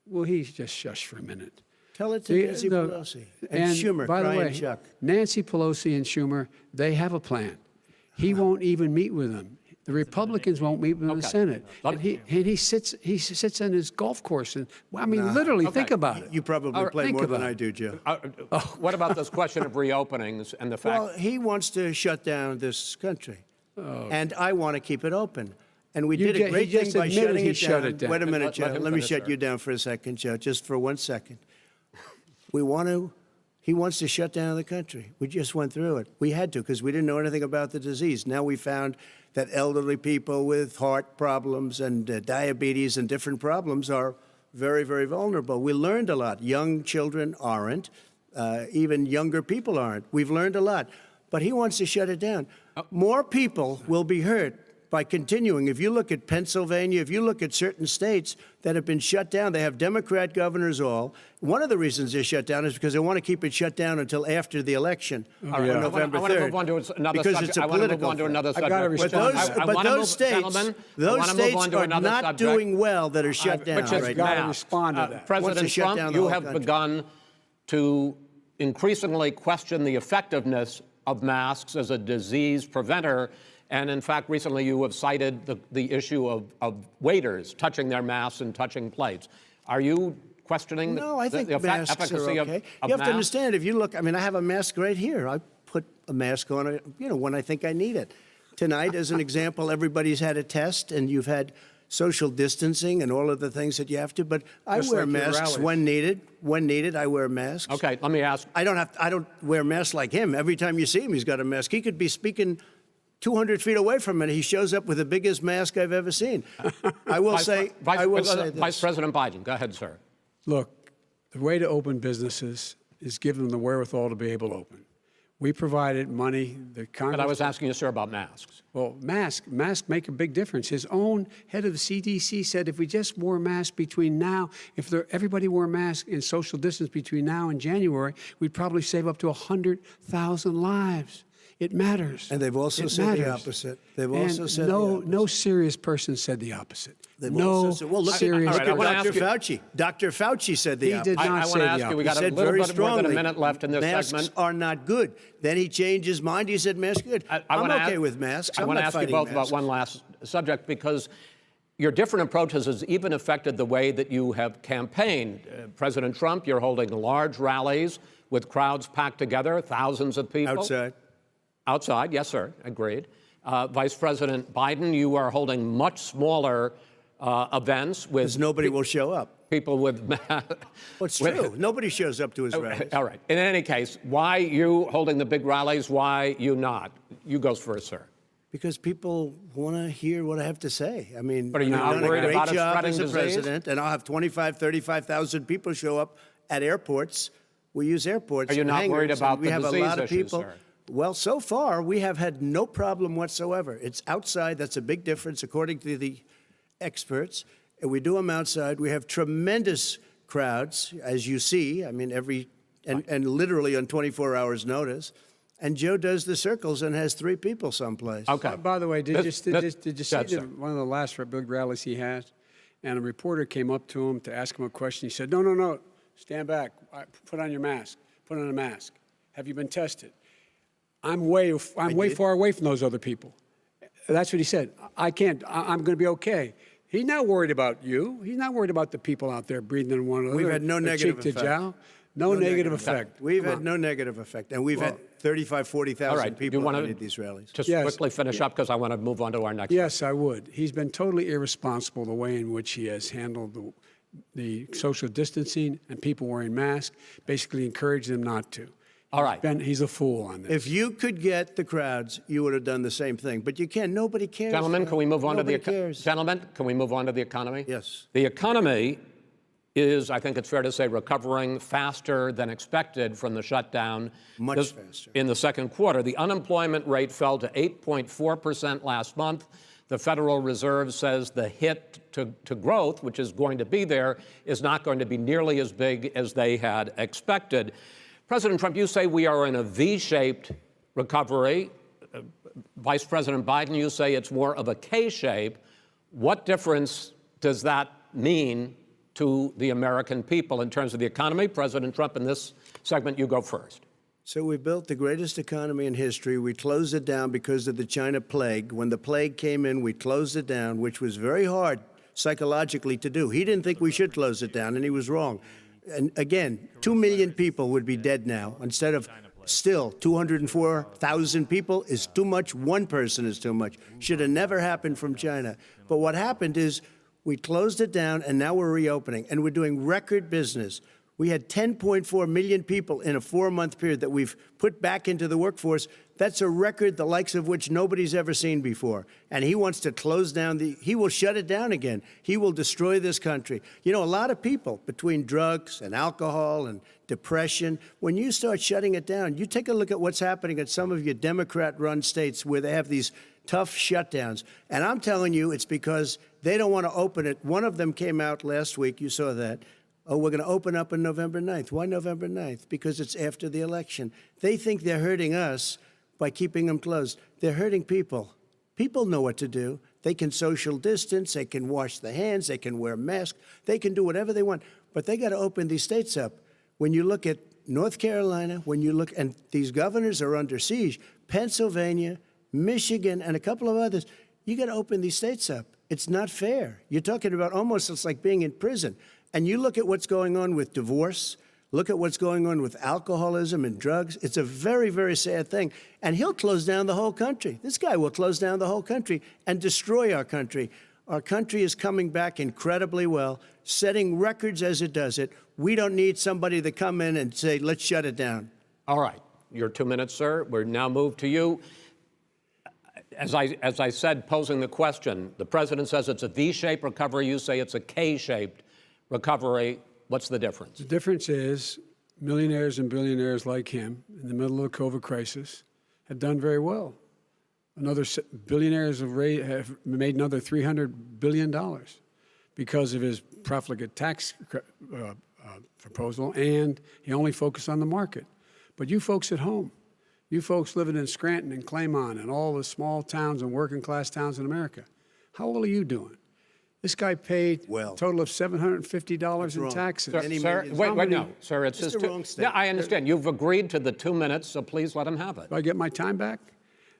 E: Well, he's just shush for a minute.
D: Tell it to Nancy Pelosi. And Schumer,
E: by the
D: Cry
E: way,
D: and Chuck.
E: Nancy Pelosi and Schumer, they have a plan. He won't even meet with them. The Republicans won't meet in the
B: Okay.
E: Senate.
B: Let-
E: And he sits on his golf course. And, well, I mean, literally, think about it.
D: You probably play
E: think
D: more than
E: about
D: I
E: it.
D: do, Joe.
B: What about this question of reopenings and the fact?
D: Well, he wants to shut down this country, and I want to keep it open. And we
E: You
D: did
E: ju-
D: a great
E: he
D: thing
E: just
D: by
E: admitted
D: shutting
E: he
D: it
E: shut
D: down.
E: it down.
D: Wait a minute,
B: Let
D: Joe.
B: him
D: Let me
B: finish,
D: shut
B: sir.
D: you down for a second, Joe, just for 1 second. He wants to shut down the country. We just went through it. We had to because we didn't know anything about the disease. Now we found that elderly people with heart problems and diabetes and different problems are very, very vulnerable. We learned a lot. Young children aren't. Even younger people aren't. We've learned a lot. But he wants to shut it down. More people will be hurt by continuing. If you look at Pennsylvania, if you look at certain states that have been shut down, they have Democrat governors all. One of the reasons they're shut down is because they want to keep it shut down until after the election on
E: yeah.
D: November 3rd.
B: I want to move on to another
D: because
B: subject.
D: it's a
B: I want to move
D: political
B: on to
D: thing.
B: another
E: I've
B: subject.
E: got to
D: But
E: respond.
D: those,
B: I
D: but
B: wanna
D: those
B: move-
D: states,
B: gentlemen, I
D: those
B: wanna move
D: states
B: on to
D: are
B: another
D: not
B: subject.
D: doing well that are shut down
B: Which is
D: right
E: gotta
D: now.
E: respond to that.
D: Wants
B: President
D: to shut
B: Trump,
D: down the
B: you
D: whole
B: have
D: country.
B: begun to increasingly question the effectiveness of masks as a disease preventer. And in fact, recently you have cited the issue of waiters touching their masks and touching plates. Are you questioning
D: No, I think
B: the
D: masks
B: efficacy
D: are
B: of
D: okay.
B: of
D: You have
B: masks?
D: to understand, if you look, I mean, I have a mask right here. I put a mask on, when I think I need it. Tonight, as an example, everybody's had a test, and you've had social distancing and all of the things that you have to. But I
E: Just
D: wear
E: like your
D: masks
E: rallies.
D: when needed. When needed, I wear masks.
B: Okay, let me ask.
D: I don't wear masks like him. Every time you see him, he's got a mask. He could be speaking 200 feet away from it. He shows up with the biggest mask I've ever seen. I will say this.
B: Vice President Biden, go ahead, sir.
E: Look, the way to open businesses is give them the wherewithal to be able to open. We provided money. The Congress.
B: But I was asking you, sir, about masks.
E: Well, masks make a big difference. His own head of the CDC said if we just wore masks between now, everybody wore masks in social distance between now and January, we'd probably save up to 100,000 lives. It matters.
D: And they've also
E: It
D: said the
E: matters.
D: opposite. They've
E: And
D: also said the opposite.
E: no serious person said the opposite.
D: They've
E: no
D: also said, well, look
E: serious
D: at
B: I wanna
D: Dr.
B: ask you-
D: Fauci. Dr. Fauci said the
E: He
D: opposite.
E: did not
B: I want
E: say
B: to
E: the
B: ask you, we
E: opposite.
B: got a
D: said
B: little
D: very
B: bit more than a
D: strongly,
B: minute left in this
D: masks
B: segment.
D: are not good. Then he changed his mind. He said masks are good.
B: I
D: I'm
B: wanna
D: okay
B: ask-
D: with masks.
B: I
D: I'm
B: want to
D: not
B: ask you
D: fighting
B: both
D: masks.
B: about one last subject because your different approaches has even affected the way that you have campaigned. President Trump, you're holding large rallies with crowds packed together, thousands of people.
D: Outside.
B: Outside, yes, sir, agreed. Vice President Biden, you are holding much smaller events with
D: Because nobody will show up.
B: people with.
D: Well, it's true. Nobody shows up to his rallies.
B: All right. In any case, why you holding the big rallies? Why you not? You go first, sir.
D: Because people want to hear what I have to say. I mean,
B: But are you
D: I've
B: not
D: done a
B: worried
D: great
B: about it
D: job
B: spreading
D: as a
B: disease?
D: president, and I'll have 35,000 people show up at airports. We use airports.
B: Are you
D: and
B: not worried
D: hangars,
B: about
D: and we
B: the
D: have a
B: disease
D: lot of
B: issue,
D: people.
B: sir?
D: Well, so far we have had no problem whatsoever. It's outside. That's a big difference, according to the experts. And we do them outside. We have tremendous crowds, as you see. I mean, and literally on 24 hours' notice. And Joe does the circles and has 3 people someplace.
B: Okay.
E: By the way, did you see
B: Yes, sir.
E: one of the last big rallies he had? And a reporter came up to him to ask him a question. He said, no, stand back. Put on your mask. Put on a mask. Have you been tested? I'm way far away from those other people. That's what he said. I can't. I'm going to be okay. He's not worried about you. He's not worried about the people out there breathing in one another.
D: We've had no
E: or
D: negative
E: cheek to
D: effect.
E: jowl. No negative effect.
D: We've had no negative effect. And we've had 35,000, 40,000
B: All right.
D: people
B: wanna
D: at these rallies.
B: Just
E: Yes.
B: quickly finish up because I want to move on to our next.
E: Yes, I would. He's been totally irresponsible the way in which he has handled the social distancing and people wearing masks, basically encouraged them not to.
B: All right.
E: He's a fool on this.
D: If you could get the crowds, you would have done the same thing. But you can't. Nobody cares.
B: Gentlemen, can we move on to the
D: cares.
B: gentlemen? Can we move on to the economy?
D: Yes.
B: The economy is, I think it's fair to say, recovering faster than expected from the shutdown.
D: Much faster.
B: In the second quarter, the unemployment rate fell to 8.4% last month. The Federal Reserve says the hit to growth, which is going to be there, is not going to be nearly as big as they had expected. President Trump, you say we are in a V-shaped recovery. Vice President Biden, you say it's more of a K-shape. What difference does that mean to the American people in terms of the economy? President Trump, in this segment, you go first.
D: So we built the greatest economy in history. We closed it down because of the China plague. When the plague came in, we closed it down, which was very hard psychologically to do. He didn't think we should close it down, and he was wrong. And again, 2 million people would be dead now instead of still 204,000 people is too much. One person is too much. Should have never happened from China. But what happened is we closed it down, and now we're reopening, and we're doing record business. We had 10.4 million people in a 4-month period that we've put back into the workforce. That's a record the likes of which nobody's ever seen before. And he wants to close down he will shut it down again. He will destroy this country. You know, a lot of people, between drugs and alcohol and depression, when you start shutting it down, you take a look at what's happening in some of your Democrat-run states where they have these tough shutdowns. And I'm telling you, it's because they don't want to open it. One of them came out last week. You saw that. Oh, we're going to open up on November 9th. Why November 9th? Because it's after the election. They think they're hurting us by keeping them closed. They're hurting people. People know what to do. They can social distance. They can wash their hands. They can wear masks. They can do whatever they want. But they got to open these states up. When you look at North Carolina, when you look, and these governors are under siege, Pennsylvania, Michigan, and a couple of others, you got to open these states up. It's not fair. You're talking about almost, it's like being in prison. And you look at what's going on with divorce, look at what's going on with alcoholism and drugs. It's a very, very sad thing. And he'll close down the whole country. This guy will close down the whole country and destroy our country. Our country is coming back incredibly well, setting records as it does it. We don't need somebody to come in and say, let's shut it down.
B: All right. Your 2 minutes, sir. We're now moved to you. As I said, posing the question, the president says it's a V-shaped recovery. You say it's a K-shaped recovery. What's the difference?
E: The difference is millionaires and billionaires like him in the middle of the COVID crisis have done very well. Billionaires have made another $300 billion because of his profligate tax proposal, and he only focused on the market. But you folks at home, you folks living in Scranton and Claymont and all the small towns and working class towns in America, how well are you doing? This guy paid a total of $750 in taxes.
B: Sir, wait, no, sir, it's his two. Yeah, I understand. You've agreed to the 2 minutes, so please let him have it.
E: Do I get my time back?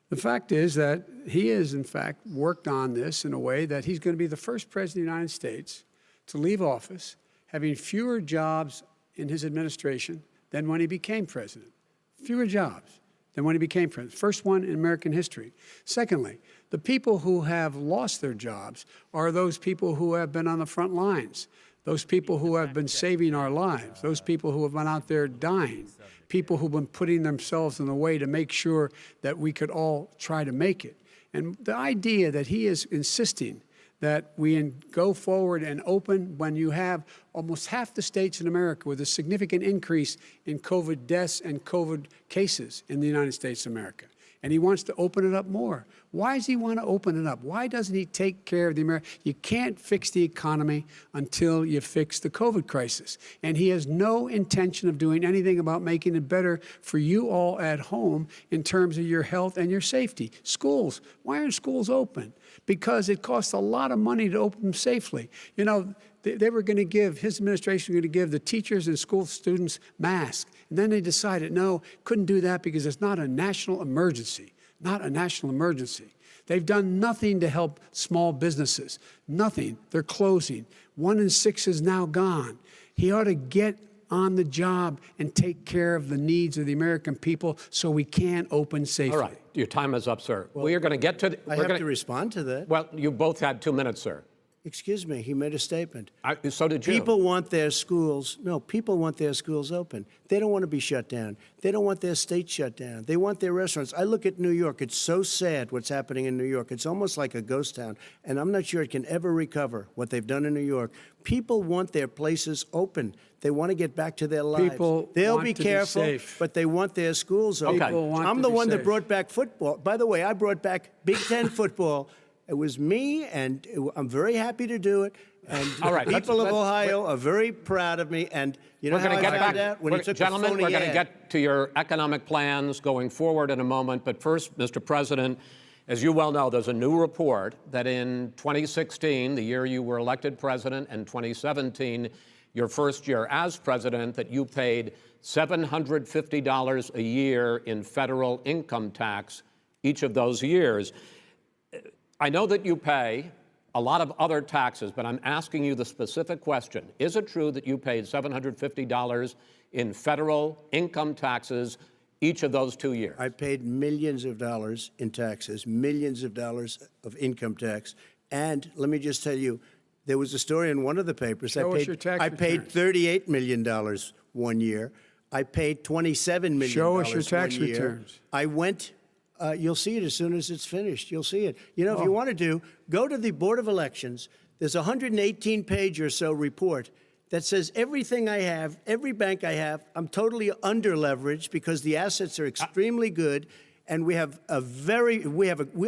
E: The fact is that he has, in fact, worked on this in a way that he's going to be the first president of the United States to leave office having fewer jobs in his administration than when he became president. Fewer jobs than when he became president. First one in American history. Secondly, the people who have lost their jobs are those people who have been on the front lines, those people who have been saving our lives, those people who have been out there dying, people who've been putting themselves in the way to make sure that we could all try to make it. And the idea that he is insisting that we go forward and open when you have almost half the states in America with a significant increase in COVID deaths and COVID cases in the United States of America. And he wants to open it up more. Why does he want to open it up? Why doesn't he take care of the American? You can't fix the economy until you fix the COVID crisis. And he has no intention of doing anything about making it better for you all at home in terms of your health and your safety. Schools, why aren't schools open? Because it costs a lot of money to open them safely. You know, they were going to give, his administration was going to give the teachers and school students masks. And then they decided, no, couldn't do that because it's not a national emergency, not a national emergency. They've done nothing to help small businesses, nothing. They're closing. 1 in 6 is now gone. He ought to get on the job and take care of the needs of the American people so we can open safely.
B: All right, your time is up, sir. Well, we are going to get to...
D: I have to respond to that.
B: Well, you both had 2 minutes, sir.
D: Excuse me, he made a statement.
B: So did you.
D: People want their schools, people want their schools open. They don't want to be shut down. They don't want their state shut down. They want their restaurants. I look at New York. It's so sad what's happening in New York. It's almost like a ghost town, and I'm not sure it can ever recover what they've done in New York. People want their places open. They want to get back to their lives. They'll be careful, but they want their schools open.
B: Okay.
D: I'm the one that brought back football. By the way, I brought back Big Ten football. It was me, and I'm very happy to do it. And
B: all right,
D: people of Ohio are very proud of me. And you know how I found out? When he took
B: gentlemen,
D: a phony
B: we're going to
D: ad.
B: get to your economic plans going forward in a moment. But first, Mr. President, as you well know, there's a new report that in 2016, the year you were elected president, and 2017, your first year as president, that you paid $750 a year in federal income tax each of those years. I know that you pay a lot of other taxes, but I'm asking you the specific question. Is it true that you paid $750 in federal income taxes each of those 2 years?
D: I paid millions of dollars in taxes, millions of dollars of income tax. And let me just tell you, there was a story in one of the papers.
E: Show us your tax
D: I paid
E: returns.
D: $38 million one year. I paid $27 million
E: Show us your tax
D: 1 year.
E: returns.
D: I went, you'll see it as soon as it's finished. You'll see it. You know, if you want to do, go to the Board of Elections. There's a 118-page or so report that says everything I have, every bank I have, I'm totally under-leveraged because the assets are extremely good, and we have a very,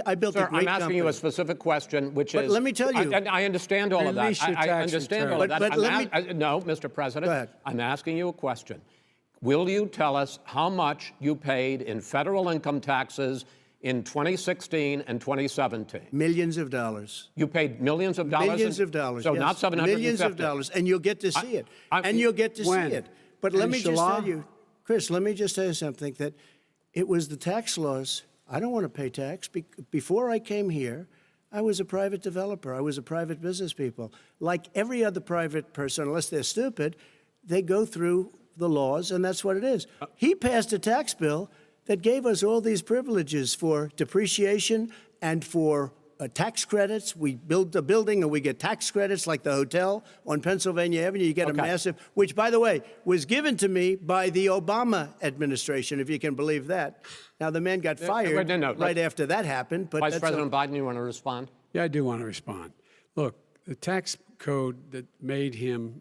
D: I built
B: Sir,
D: a great
B: I'm asking
D: company.
B: you a specific question, which
D: But
B: is...
D: let me tell you...
B: I understand all of that.
E: Release your
B: I
E: tax
B: understand all of
E: return.
B: that.
D: But let me...
B: No, Mr. President.
D: Go ahead.
B: I'm asking you a question. Will you tell us how much you paid in federal income taxes in 2016 and 2017?
D: Millions of dollars.
B: You paid millions of dollars?
D: Millions of dollars.
B: So
D: yes.
B: not 750?
D: Millions of dollars, and you'll get to see it. And you'll get to
E: When?
D: see it. But let me just
E: Inshallah?
D: tell you, Chris, let me just tell you something, that it was the tax laws. I don't want to pay tax. Before I came here, I was a private developer. I was a private business people. Like every other private person, unless they're stupid, they go through the laws, and that's what it is. He passed a tax bill that gave us all these privileges for depreciation and for tax credits. We build a building and we get tax credits, like the hotel on Pennsylvania Avenue. You get a massive, which, by the way, was given to me by the Obama administration, if you can believe that. Now, the man got fired right after that happened. But
B: Vice President Biden, you want to respond?
E: Yeah, I do want to respond. Look, the tax code that made him,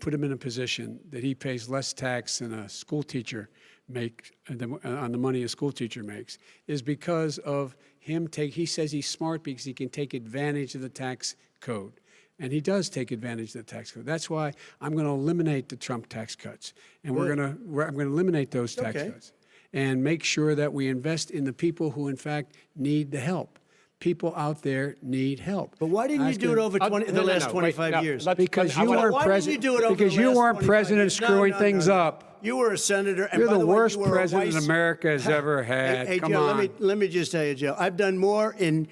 E: put him in a position that he pays less tax than a school teacher makes on the money a school teacher makes is because of him he says he's smart because he can take advantage of the tax code. And he does take advantage of the tax code. That's why I'm going to eliminate the Trump tax cuts. And I'm going to eliminate those tax cuts and make sure that we invest in the people who, in fact, need the help. People out there need help.
D: But why didn't you do it over the last 25 years?
E: Because you weren't president.
D: Because
E: you weren't president screwing things up.
D: You were a senator. And
E: You're
D: by
E: the
D: way,
E: worst
D: you were a
E: president
D: vice-
E: America has ever had.
D: Hey,
E: Come
D: Joe,
E: on.
D: let me just tell you, Joe. I've done more in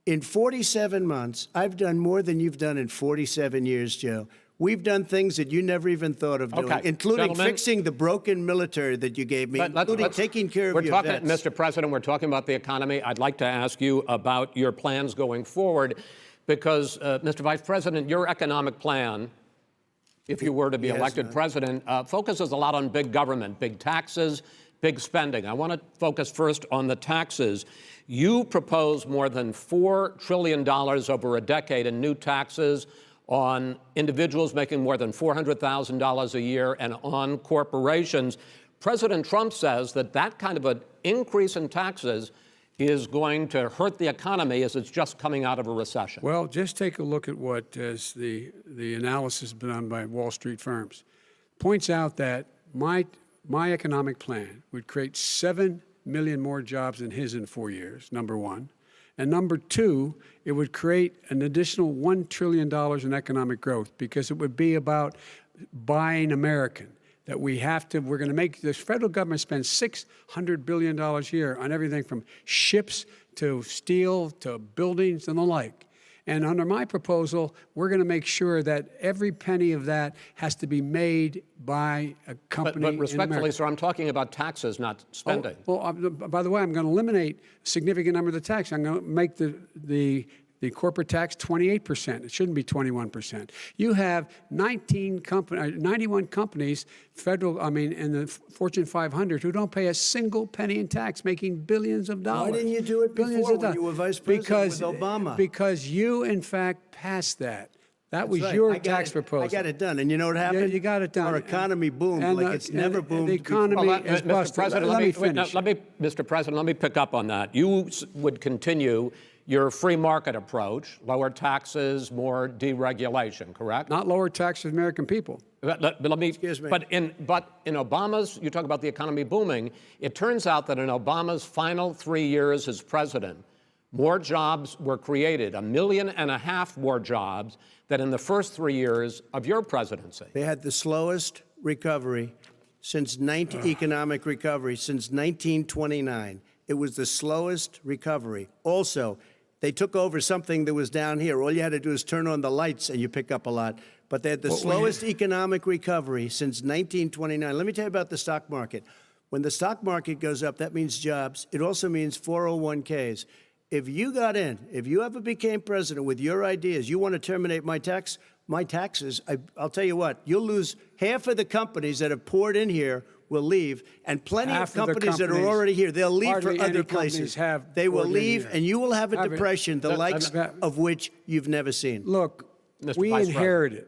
D: 47 months. I've done more than you've done in 47 years, Joe. We've done things that you never even thought of doing, including
B: Gentlemen,
D: fixing the broken military that you gave me, including taking care of your vets.
B: Mr. President, we're talking about the economy. I'd like to ask you about your plans going forward because, Mr. Vice President, your economic plan, if you were to be elected president, focuses a lot on big government, big taxes, big spending. I want to focus first on the taxes. You propose more than $4 trillion over a decade in new taxes on individuals making more than $400,000 a year and on corporations. President Trump says that that kind of an increase in taxes is going to hurt the economy as it's just coming out of a recession.
E: Well, just take a look at what the analysis done by Wall Street firms. Points out that my economic plan would create 7 million more jobs than his in 4 years, number one. And number two, it would create an additional $1 trillion in economic growth because it would be about buying American. That we're going to make, the federal government spend $600 billion a year on everything from ships to steel to buildings and the like. And under my proposal, we're going to make sure that every penny of that has to be made by a company.
B: But respectfully, sir, I'm talking about taxes, not spending.
E: By the way, I'm going to eliminate a significant number of the tax. I'm going to make the corporate tax 28%. It shouldn't be 21%. You have 91 companies, in the Fortune 500 who don't pay a single penny in tax, making billions of dollars.
D: Why didn't you do it before when you were vice president with Obama?
E: Because you, in fact, passed that. That was your tax proposal.
D: I got it done. And you know what happened?
E: Yeah, you got it done.
D: Our economy boomed like it's never boomed
E: The economy is busted. Let me finish.
B: Mr. President, let me pick up on that. You would continue your free market approach, lower taxes, more deregulation, correct?
E: Not lower taxes for American people.
D: Excuse me.
B: But in Obama's, you talk about the economy booming, it turns out that in Obama's final 3 years as president, more jobs were created, 1.5 million more jobs than in the first 3 years of your presidency.
D: They had the slowest recovery since economic recovery since 1929. It was the slowest recovery. Also, they took over something that was down here. All you had to do is turn on the lights and you pick up a lot. But they had the slowest economic recovery since 1929. Let me tell you about the stock market. When the stock market goes up, that means jobs. It also means 401ks. If you got in, if you ever became president with your ideas, you want to terminate my taxes, I'll tell you what, you'll lose half of the companies that have poured in here will leave, and plenty of companies that are already here, they'll leave for other places. They will leave, and you will have a depression, the likes of which you've never seen.
E: Look, we inherited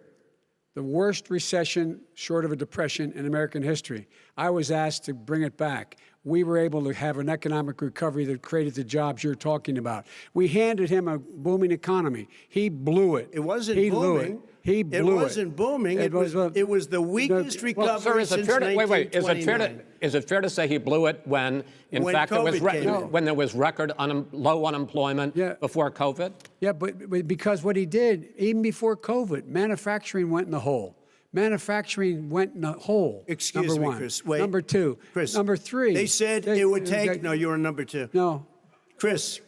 E: the worst recession short of a depression in American history. I was asked to bring it back. We were able to have an economic recovery that created the jobs you're talking about. We handed him a booming economy. He blew it.
D: It wasn't
E: booming.
D: Blew
E: he blew it.
D: It wasn't booming. It was the weakest recovery since 1929.
B: Is it fair to say he blew it when, in fact, when there was record low unemployment before COVID?
E: Yeah, but because what he did, even before COVID, manufacturing went in the hole. Manufacturing went in a hole.
D: Excuse me,
E: one.
D: Chris. Wait.
E: Number two.
D: Chris.
E: Number three.
D: They said it would take. No, you were number two.
E: No.
D: Chris.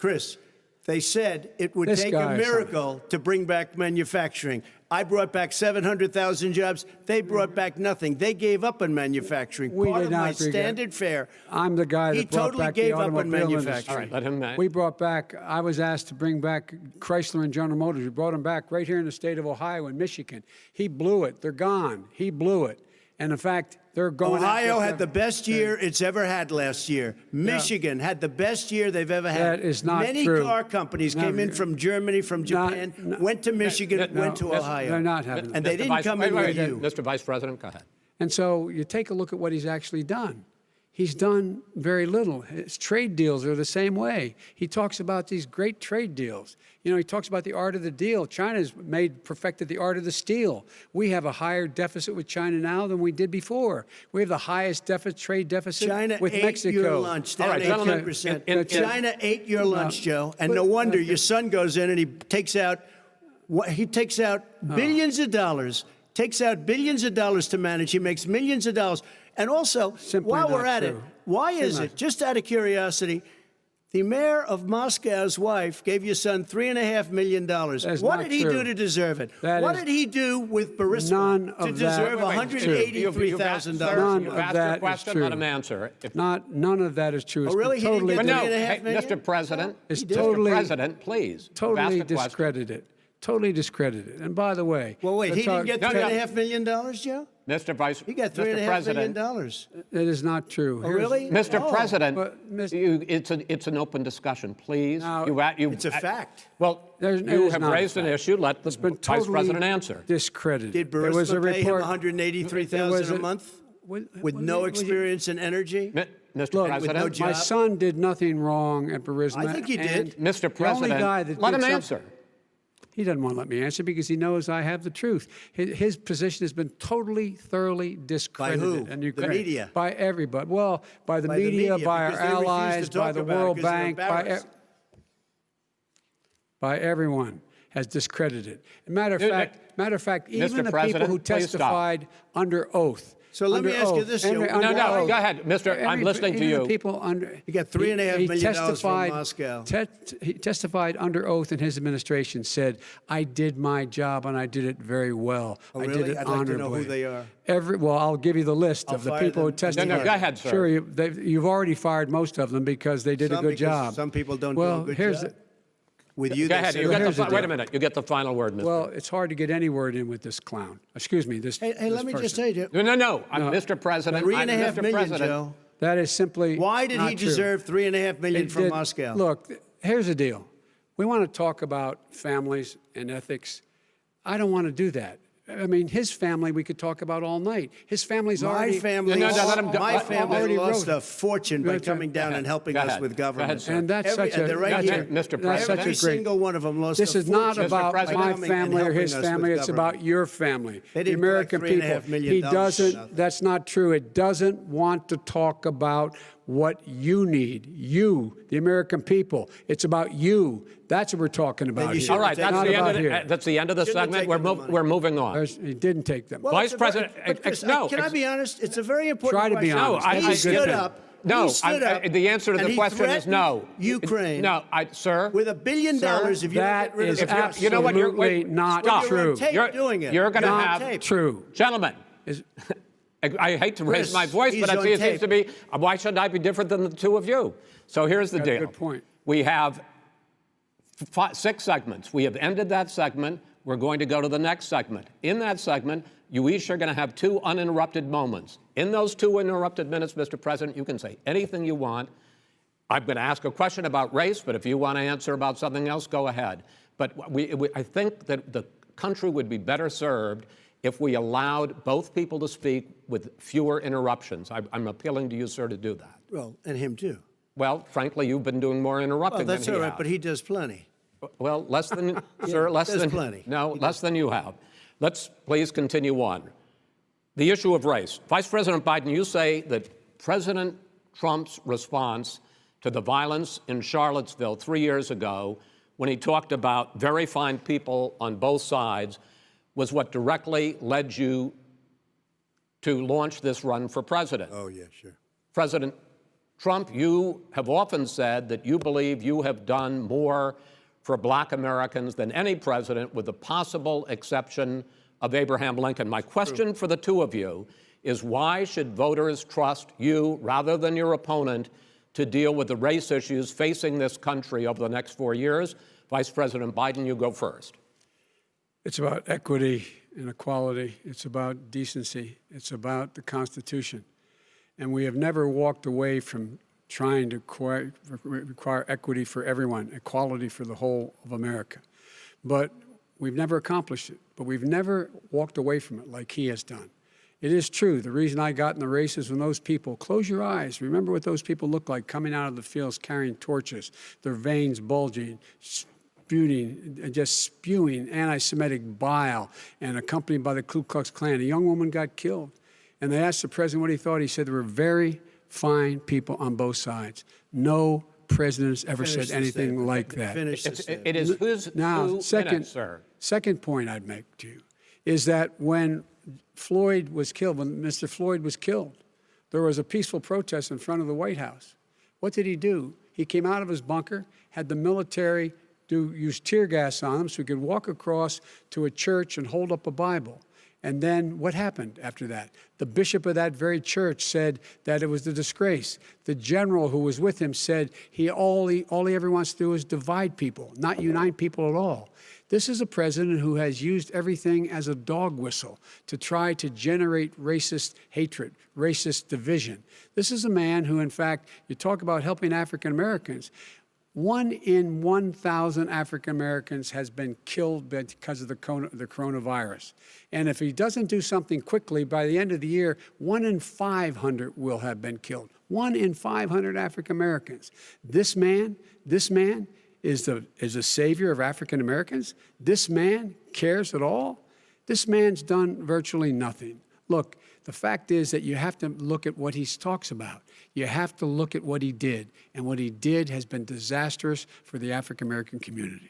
D: They said it would take a miracle to bring back manufacturing. I brought back 700,000 jobs. They brought back nothing. They gave up on manufacturing. Part of my standard fare.
E: I'm the guy that brought back the automobile industry.
B: All right, let him.
E: We brought back. I was asked to bring back Chrysler and General Motors. We brought them back right here in the state of Ohio and Michigan. He blew it. They're gone. He blew it. And in fact, they're going.
D: Ohio had the best year it's ever had last year. Michigan had the best year they've ever had.
E: That is not
D: Many
E: true.
D: car companies came in from Germany, from Japan, went to Michigan, went to Ohio.
E: They're not having that.
D: And they didn't come in with you.
B: Mr. Vice President, go ahead.
E: And so you take a look at what he's actually done. He's done very little. His trade deals are the same way. He talks about these great trade deals. You know, he talks about the art of the deal. China's perfected the art of the steal. We have a higher deficit with China now than we did before. We have the highest trade deficit with Mexico.
D: China ate your lunch, down 18%. China ate your lunch, Joe. And no wonder your son goes in and he takes out billions of dollars, to manage. He makes millions of dollars. And also, while we're at it, why is it, just out of curiosity, the mayor of Moscow's wife gave your son $3.5 million. What did he do to deserve it? What did he do with Burisma to deserve $183,000?
B: You've asked your question, let him answer.
E: None of that is true.
D: Oh, really? He didn't get $3.5 million?
B: Mr. President,
E: Mr.
B: President, please.
E: Totally discredited. Totally discredited. And by the way,
D: well, wait, he didn't get $3.5 million, Joe?
B: Mr. Vice,
D: he got $3.5 million.
E: That is not true.
D: Oh, really?
B: Mr. President, it's an open discussion, please.
E: Now,
D: it's a fact.
B: Well, you have raised an issue. Let the Vice President answer.
E: Discredited.
D: Did Burisma pay him $183,000 a month with no experience in energy?
B: Mr. President,
E: my son did nothing wrong at Burisma.
D: I think he did.
B: Mr. President, let him answer.
E: He doesn't want to let me answer because he knows I have the truth. His position has been totally, thoroughly discredited.
D: By who? The media?
E: By everybody. Well, by the media, by our allies, by the World Bank, by everyone has discredited. Matter of fact, even the people who testified under oath.
D: So let me ask you this, Joe.
B: No, go ahead, Mr. I'm listening to you.
D: He got $3.5 million from Moscow.
E: He testified under oath in his administration, said, I did my job and I did it very well.
D: Oh,
E: I
D: really?
E: did it
D: I'd
E: honorably.
D: like to know who they are.
E: Well, I'll give you the list of the people who testified.
B: No, go ahead, sir.
E: Sure, you've already fired most of them because they did a good job.
D: Some people don't do a good job. With you,
B: go ahead. Wait a minute. You get the final word, Mr.
E: Well, it's hard to get any word in with this clown. Excuse me.
D: Hey, let me just say, Joe.
B: No. I'm Mr. President.
D: $3.5 million, Joe.
E: That is simply
D: Why did he deserve $3.5 million from Moscow?
E: Look, here's the deal. We want to talk about families and ethics. I don't want to do that. I mean, his family we could talk about all night. His family's already...
D: My family lost a fortune by coming down and helping us with government.
E: And that's such a...
B: Mr. President.
D: Every single one of them lost a fortune.
E: This is not about my family or his family. It's about your family, the American people. He doesn't... That's not true. It doesn't want to talk about what you need. You, the American people. It's about you. That's what we're talking about here.
B: All right,
E: It's not about here.
B: that's the end of the
D: Shouldn't have
B: segment.
D: taken the money.
B: We're moving on.
E: He didn't take them.
D: Well,
B: Vice
D: it's a very-
B: President,
D: but Chris,
B: no,
D: can I be honest? It's a very important
E: Try to be
D: question.
E: honest.
B: No,
D: He
B: I-
D: stood up.
B: No,
D: he stood up,
B: the answer to
D: and
B: the
D: he
B: question is no.
D: threatened Ukraine.
B: No, sir.
D: With $1 billion, if you don't
E: That
D: get rid of
E: is
D: the trust.
E: absolutely
B: You know what? You're
E: not
B: stop.
E: true.
D: You're on tape
B: You're-
D: doing it.
B: you're gonna
D: You're on
B: have-
D: tape.
E: True.
B: Gentlemen,
E: Is-
B: I hate to raise
D: Chris,
B: my voice,
D: he's
B: but
D: on
B: it seems
D: tape.
B: to be, why should I be different than the two of you? So here's the
E: Got a
B: deal.
E: good point.
B: We have 6 segments. We have ended that segment. We're going to go to the next segment. In that segment, you each are going to have 2 uninterrupted moments. In those 2 uninterrupted minutes, Mr. President, you can say anything you want. I'm going to ask a question about race, but if you want to answer about something else, go ahead. But I think that the country would be better served if we allowed both people to speak with fewer interruptions. I'm appealing to you, sir, to do that.
D: Well, and him too.
B: Well, frankly, you've been doing more interrupting
D: Well, that's
B: than
D: all
B: he
D: right,
B: has.
D: but he does plenty.
B: Well, less than, sir, less
D: there's
B: than,
D: plenty.
B: no, less than you have. Let's please continue on. The issue of race. Vice President Biden, you say that President Trump's response to the violence in Charlottesville 3 years ago, when he talked about very fine people on both sides, was what directly led you to launch this run for president.
D: Oh, yeah, sure.
B: President Trump, you have often said that you believe you have done more for Black Americans than any president, with the possible exception of Abraham Lincoln. My question for the two of you is, why should voters trust you rather than your opponent to deal with the race issues facing this country over the next 4 years? Vice President Biden, you go first.
E: It's about equity and equality. It's about decency. It's about the Constitution. And we have never walked away from trying to require equity for everyone, equality for the whole of America. But we've never accomplished it. But we've never walked away from it like he has done. It is true. The reason I got in the race is when those people, close your eyes, remember what those people look like coming out of the fields carrying torches, their veins bulging, just spewing anti-Semitic bile, and accompanied by the Ku Klux Klan. A young woman got killed. And they asked the president what he thought. He said there were very fine people on both sides. No president has ever said anything like that.
B: It is who's
E: Now,
B: 2 minutes, sir.
E: second point I'd make to you is that when Floyd was killed, when Mr. Floyd was killed, there was a peaceful protest in front of the White House. What did he do? He came out of his bunker, had the military use tear gas on him so he could walk across to a church and hold up a Bible. And then what happened after that? The bishop of that very church said that it was a disgrace. The general who was with him said all he ever wants to do is divide people, not unite people at all. This is a president who has used everything as a dog whistle to try to generate racist hatred, racist division. This is a man who, in fact, you talk about helping African Americans. 1 in 1,000 African Americans has been killed because of the coronavirus. And if he doesn't do something quickly, by the end of the year, 1 in 500 will have been killed. 1 in 500 African Americans. This man is a savior of African Americans. This man cares at all. This man's done virtually nothing. Look, the fact is that you have to look at what he talks about. You have to look at what he did. And what he did has been disastrous for the African-American community.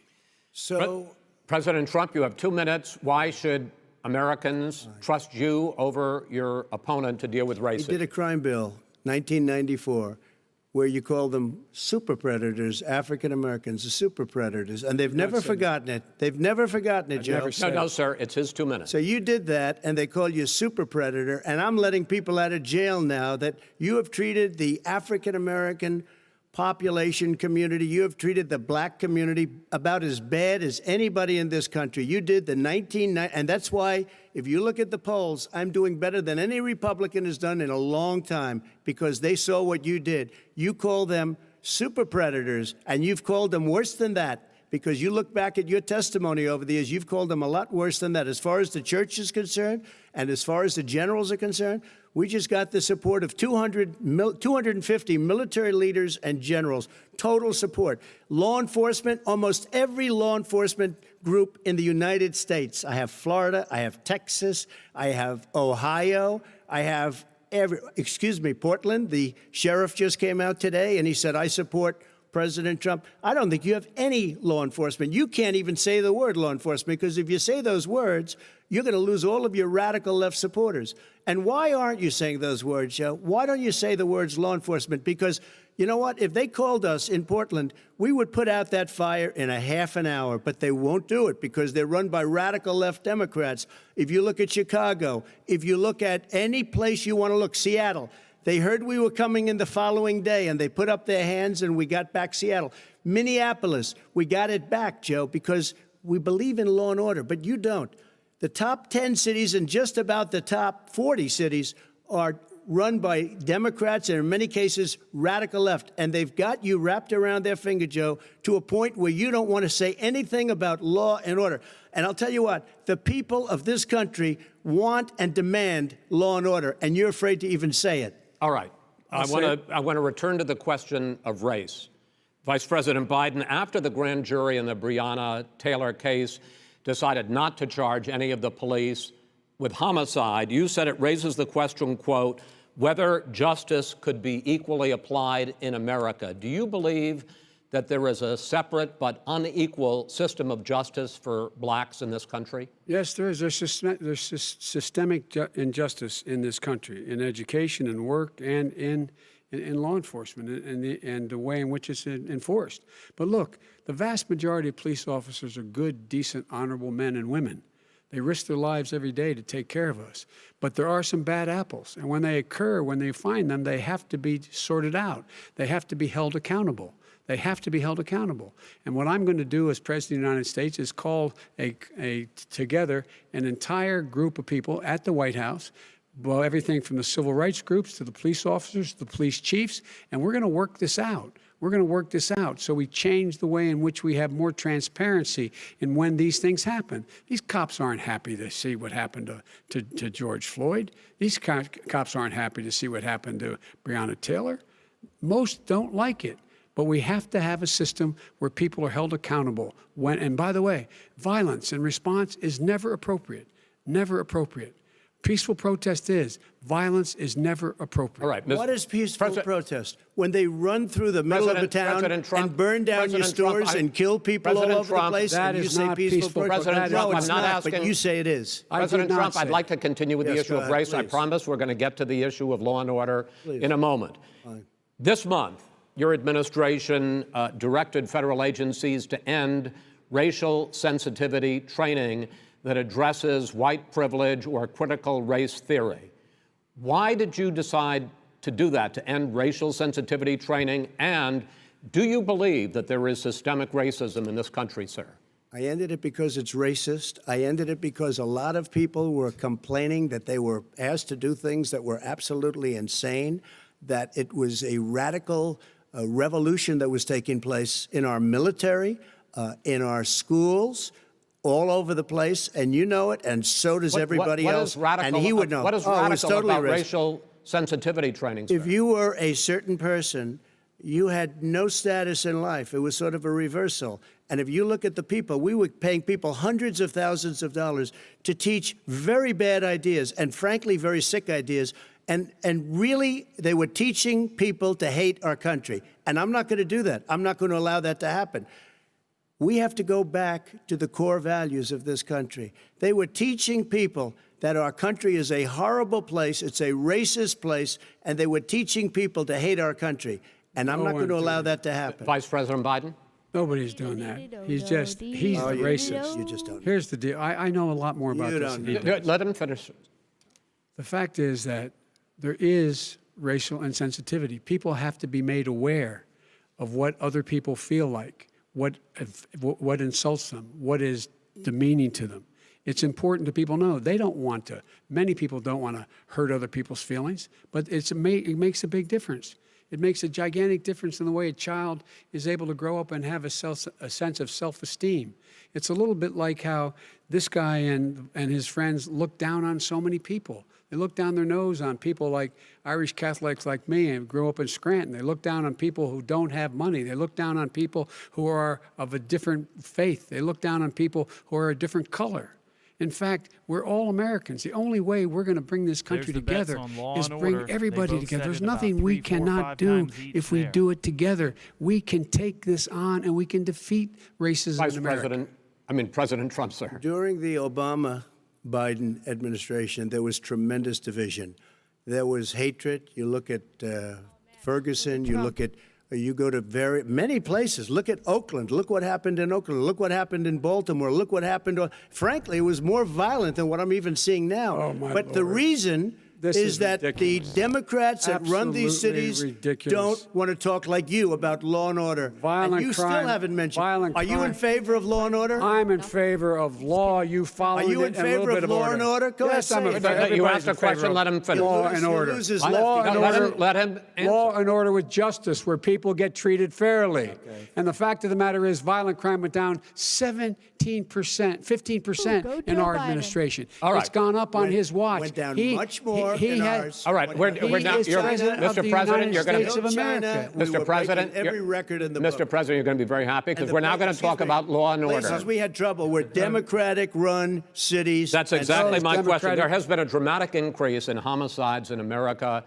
D: So,
B: President Trump, you have 2 minutes. Why should Americans trust you over your opponent to deal with
D: he
B: racism?
D: did a crime bill, 1994, where you call them super predators, African Americans, the super predators, and they've never forgotten it. They've never forgotten it, Joe.
B: No, sir, it's his 2 minutes.
D: So you did that, and they call you a super predator, and I'm letting people out of jail now that you have treated the African American population community, you have treated the black community about as bad as anybody in this country. You did the 1990, and that's why, if you look at the polls, I'm doing better than any Republican has done in a long time, because they saw what you did. You call them super predators, and you've called them worse than that, because you look back at your testimony over the years, you've called them a lot worse than that. As far as the church is concerned, and as far as the generals are concerned, we just got the support of 250 military leaders and generals, total support. Law enforcement, almost every law enforcement group in the United States. I have Florida, I have Texas, I have Ohio, I have excuse me, Portland, the sheriff just came out today and he said, I support President Trump. I don't think you have any law enforcement. You can't even say the word law enforcement, because if you say those words, you're going to lose all of your radical left supporters. And why aren't you saying those words, Joe? Why don't you say the words law enforcement? Because you know what? If they called us in Portland, we would put out that fire in a half an hour, but they won't do it because they're run by radical left Democrats. If you look at Chicago, if you look at any place you want to look, Seattle, they heard we were coming in the following day, and they put up their hands, and we got back Seattle. Minneapolis, we got it back, Joe, because we believe in law and order, but you don't. The top 10 cities and just about the top 40 cities are run by Democrats and, in many cases, radical left. And they've got you wrapped around their finger, Joe, to a point where you don't want to say anything about law and order. And I'll tell you what, the people of this country want and demand law and order, and you're afraid to even say it.
B: All right. I want to return to the question of race. Vice President Biden, after the grand jury in the Breonna Taylor case decided not to charge any of the police with homicide, you said it raises the question, quote, whether justice could be equally applied in America. Do you believe that there is a separate but unequal system of justice for blacks in this country?
E: Yes, there is. There's systemic injustice in this country, in education and work and in law enforcement and the way in which it's enforced. But look, the vast majority of police officers are good, decent, honorable men and women. They risk their lives every day to take care of us. But there are some bad apples. And when they occur, when they find them, they have to be sorted out. They have to be held accountable. They have to be held accountable. And what I'm going to do as President of the United States is call together an entire group of people at the White House, well, everything from the civil rights groups to the police officers, to the police chiefs, and we're going to work this out. We're going to work this out so we change the way in which we have more transparency in when these things happen. These cops aren't happy to see what happened to George Floyd. These cops aren't happy to see what happened to Breonna Taylor. Most don't like it. But we have to have a system where people are held accountable. And by the way, violence in response is never appropriate. Never appropriate. Peaceful protest is. Violence is never appropriate.
B: All right.
D: What is peaceful protest? When they run through the middle of a town and burn down your stores and kill people all over the place,
E: that
D: and you
E: is
D: say
E: not
D: peaceful protest?
B: President Trump,
D: No, it's
B: I'm not
D: not,
B: asking.
D: but you say it is.
B: President Trump, I'd like to continue with the issue of race. I
D: please.
B: promise we're going to get to the issue of law and order in a moment.
D: Fine.
B: This month, your administration directed federal agencies to end racial sensitivity training that addresses white privilege or critical race theory. Why did you decide to do that, to end racial sensitivity training? And do you believe that there is systemic racism in this country, sir?
D: I ended it because it's racist. I ended it because a lot of people were complaining that they were asked to do things that were absolutely insane, that it was a radical revolution that was taking place in our military, in our schools, all over the place, and you know it, and so does everybody else.
B: Radical,
D: and he would know.
B: What is radical
D: totally
B: about racial sensitivity training, sir?
D: If you were a certain person, you had no status in life. It was sort of a reversal. And if you look at the people, we were paying people hundreds of thousands of dollars to teach very bad ideas and, frankly, very sick ideas. And really, they were teaching people to hate our country. And I'm not going to do that. I'm not going to allow that to happen. We have to go back to the core values of this country. They were teaching people that our country is a horrible place, it's a racist place, and they were teaching people to hate our country. And I'm not going to allow that to happen.
B: Vice President Biden?
E: Nobody's doing that. He's the racist.
D: You just don't know.
E: Here's the deal. I know a lot more about
D: You
E: this
D: don't
E: than he
D: know.
E: does.
B: Let him finish.
E: The fact is that there is racial insensitivity. People have to be made aware of what other people feel like, what insults them, what is demeaning to them. It's important that people know they don't want to. Many people don't want to hurt other people's feelings, but it makes a big difference. It makes a gigantic difference in the way a child is able to grow up and have a sense of self-esteem. It's a little bit like how this guy and his friends look down on so many people. They look down their nose on people like Irish Catholics like me and grew up in Scranton. They look down on people who don't have money. They look down on people who are of a different faith. They look down on people who are a different color. In fact, we're all Americans. The only way we're going to bring this country
C: There's the bets
E: together
C: on law
E: is
C: and
E: bring
C: order. They
E: everybody
C: both
E: together.
C: said
E: There's
C: it about
E: nothing we
C: 3, 4,
E: cannot
C: 5
E: do
C: times each
E: if we
C: there.
E: do it together. We can take this on and we can defeat racism in America.
B: President Trump, sir.
D: During the Obama-Biden administration, there was tremendous division. There was hatred. You look at Ferguson. You go to many places. Look at Oakland. Look what happened in Oakland. Look what happened in Baltimore. Look what happened. Frankly, it was more violent than what I'm even seeing now.
E: Oh, my
D: but the
E: Lord.
D: reason
E: This
D: is that
E: ridiculous.
D: the Democrats that run these
E: Absolutely
D: cities
E: ridiculous.
D: don't want to talk like you about law and order.
E: Violent
D: and you
E: crime,
D: still haven't mentioned.
E: violent
D: Are you in
E: crime.
D: favor of law and order?
E: I'm in favor of law. You follow
D: Are you
E: it
D: in
E: and a little
D: favor
E: bit
D: of law and order? Go
E: yes,
D: ahead,
E: I'm
D: say
E: in
D: it.
E: favor.
B: You
E: Everybody's
B: asked a
E: in favor
B: question,
E: of
B: let him finish.
E: Law and order.
D: lose his
E: Law
D: lefty.
E: and
B: Let
E: order.
B: him- let him answer.
E: Law and order with justice, where people get treated fairly. And the fact of the matter is, violent crime went down 17%, 15%
F: Ooh, go
E: in
F: Joe
E: our
F: Biden.
E: administration.
B: All right.
E: It's gone up on his watch.
D: Went down much more
E: He
D: in
E: had-
D: ours.
B: All right, we're
E: He
B: now.
E: is president of the
B: Mr. President,
E: United
B: you're going
E: States of America.
D: We
B: Mr.
D: were
B: President,
D: breaking every record in the
B: Mr.
D: book.
B: President, you're going to be very happy because
D: And
B: we're now going to
D: excuse
B: talk
D: me,
B: about law and order.
D: Places we had trouble were Democratic-run cities.
B: That's
D: and
B: exactly
E: those
B: my question.
E: Democratic-
B: There has been a dramatic increase in homicides in America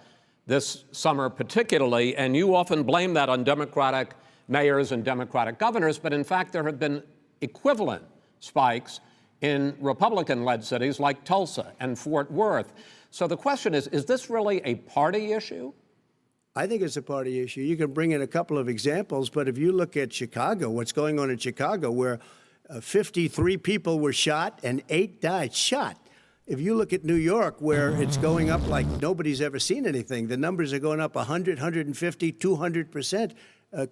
B: this summer, particularly, and you often blame that on Democratic mayors and Democratic governors, but in fact, there have been equivalent spikes in Republican-led cities like Tulsa and Fort Worth. So the question is this really a party issue?
D: I think it's a party issue. You can bring in a couple of examples, but if you look at Chicago, what's going on in Chicago, where 53 people were shot and 8 died, shot. If you look at New York, where it's going up like nobody's ever seen anything, the numbers are going up 100, 150, 200%.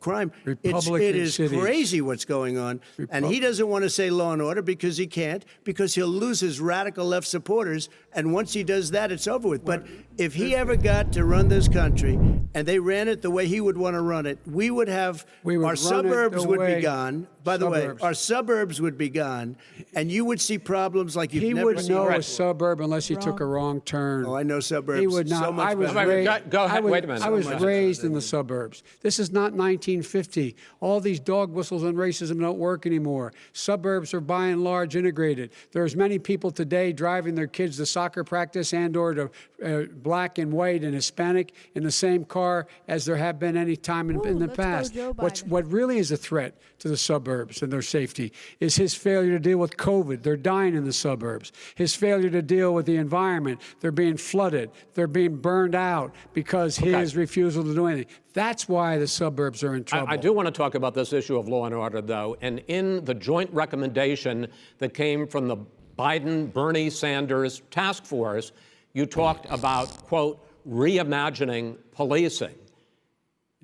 D: Crime.
E: Republican
D: It is
E: cities.
D: crazy what's going on. And he doesn't want to say law and order because he can't, because he'll lose his radical left supporters. And once he does that, it's over with. But if he ever got to run this country and they ran it the way he would want to run it, we would have
E: We would
D: our
E: run it
D: suburbs
E: the
D: would
E: way-
D: be gone. By the way,
E: Suburbs.
D: our suburbs would be gone, and you would see problems like you've
E: He
D: never
E: wouldn't
D: seen.
E: know a
D: before.
E: suburb unless he took a wrong turn.
D: Oh, I know suburbs.
E: He would not.
D: So much
E: I was
D: better.
E: raised.
B: Go ahead. Wait a minute.
E: I was
B: So much
E: raised in the suburbs. This is not 1950. All these dog whistles on racism don't work anymore. Suburbs are by and large integrated. There's many people today driving their kids to soccer practice and/or to black and white and Hispanic in the same car as there have been any time in the
F: let's go
E: past.
F: Joe Biden.
E: What really is a threat to the suburbs and their safety is his failure to deal with COVID. They're dying in the suburbs. His failure to deal with the environment. They're being flooded. They're being burned out because his refusal to do anything. That's why the suburbs are in trouble.
B: I do want to talk about this issue of law and order, though. And in the joint recommendation that came from the Biden-Bernie Sanders task force, you talked about, quote, reimagining policing.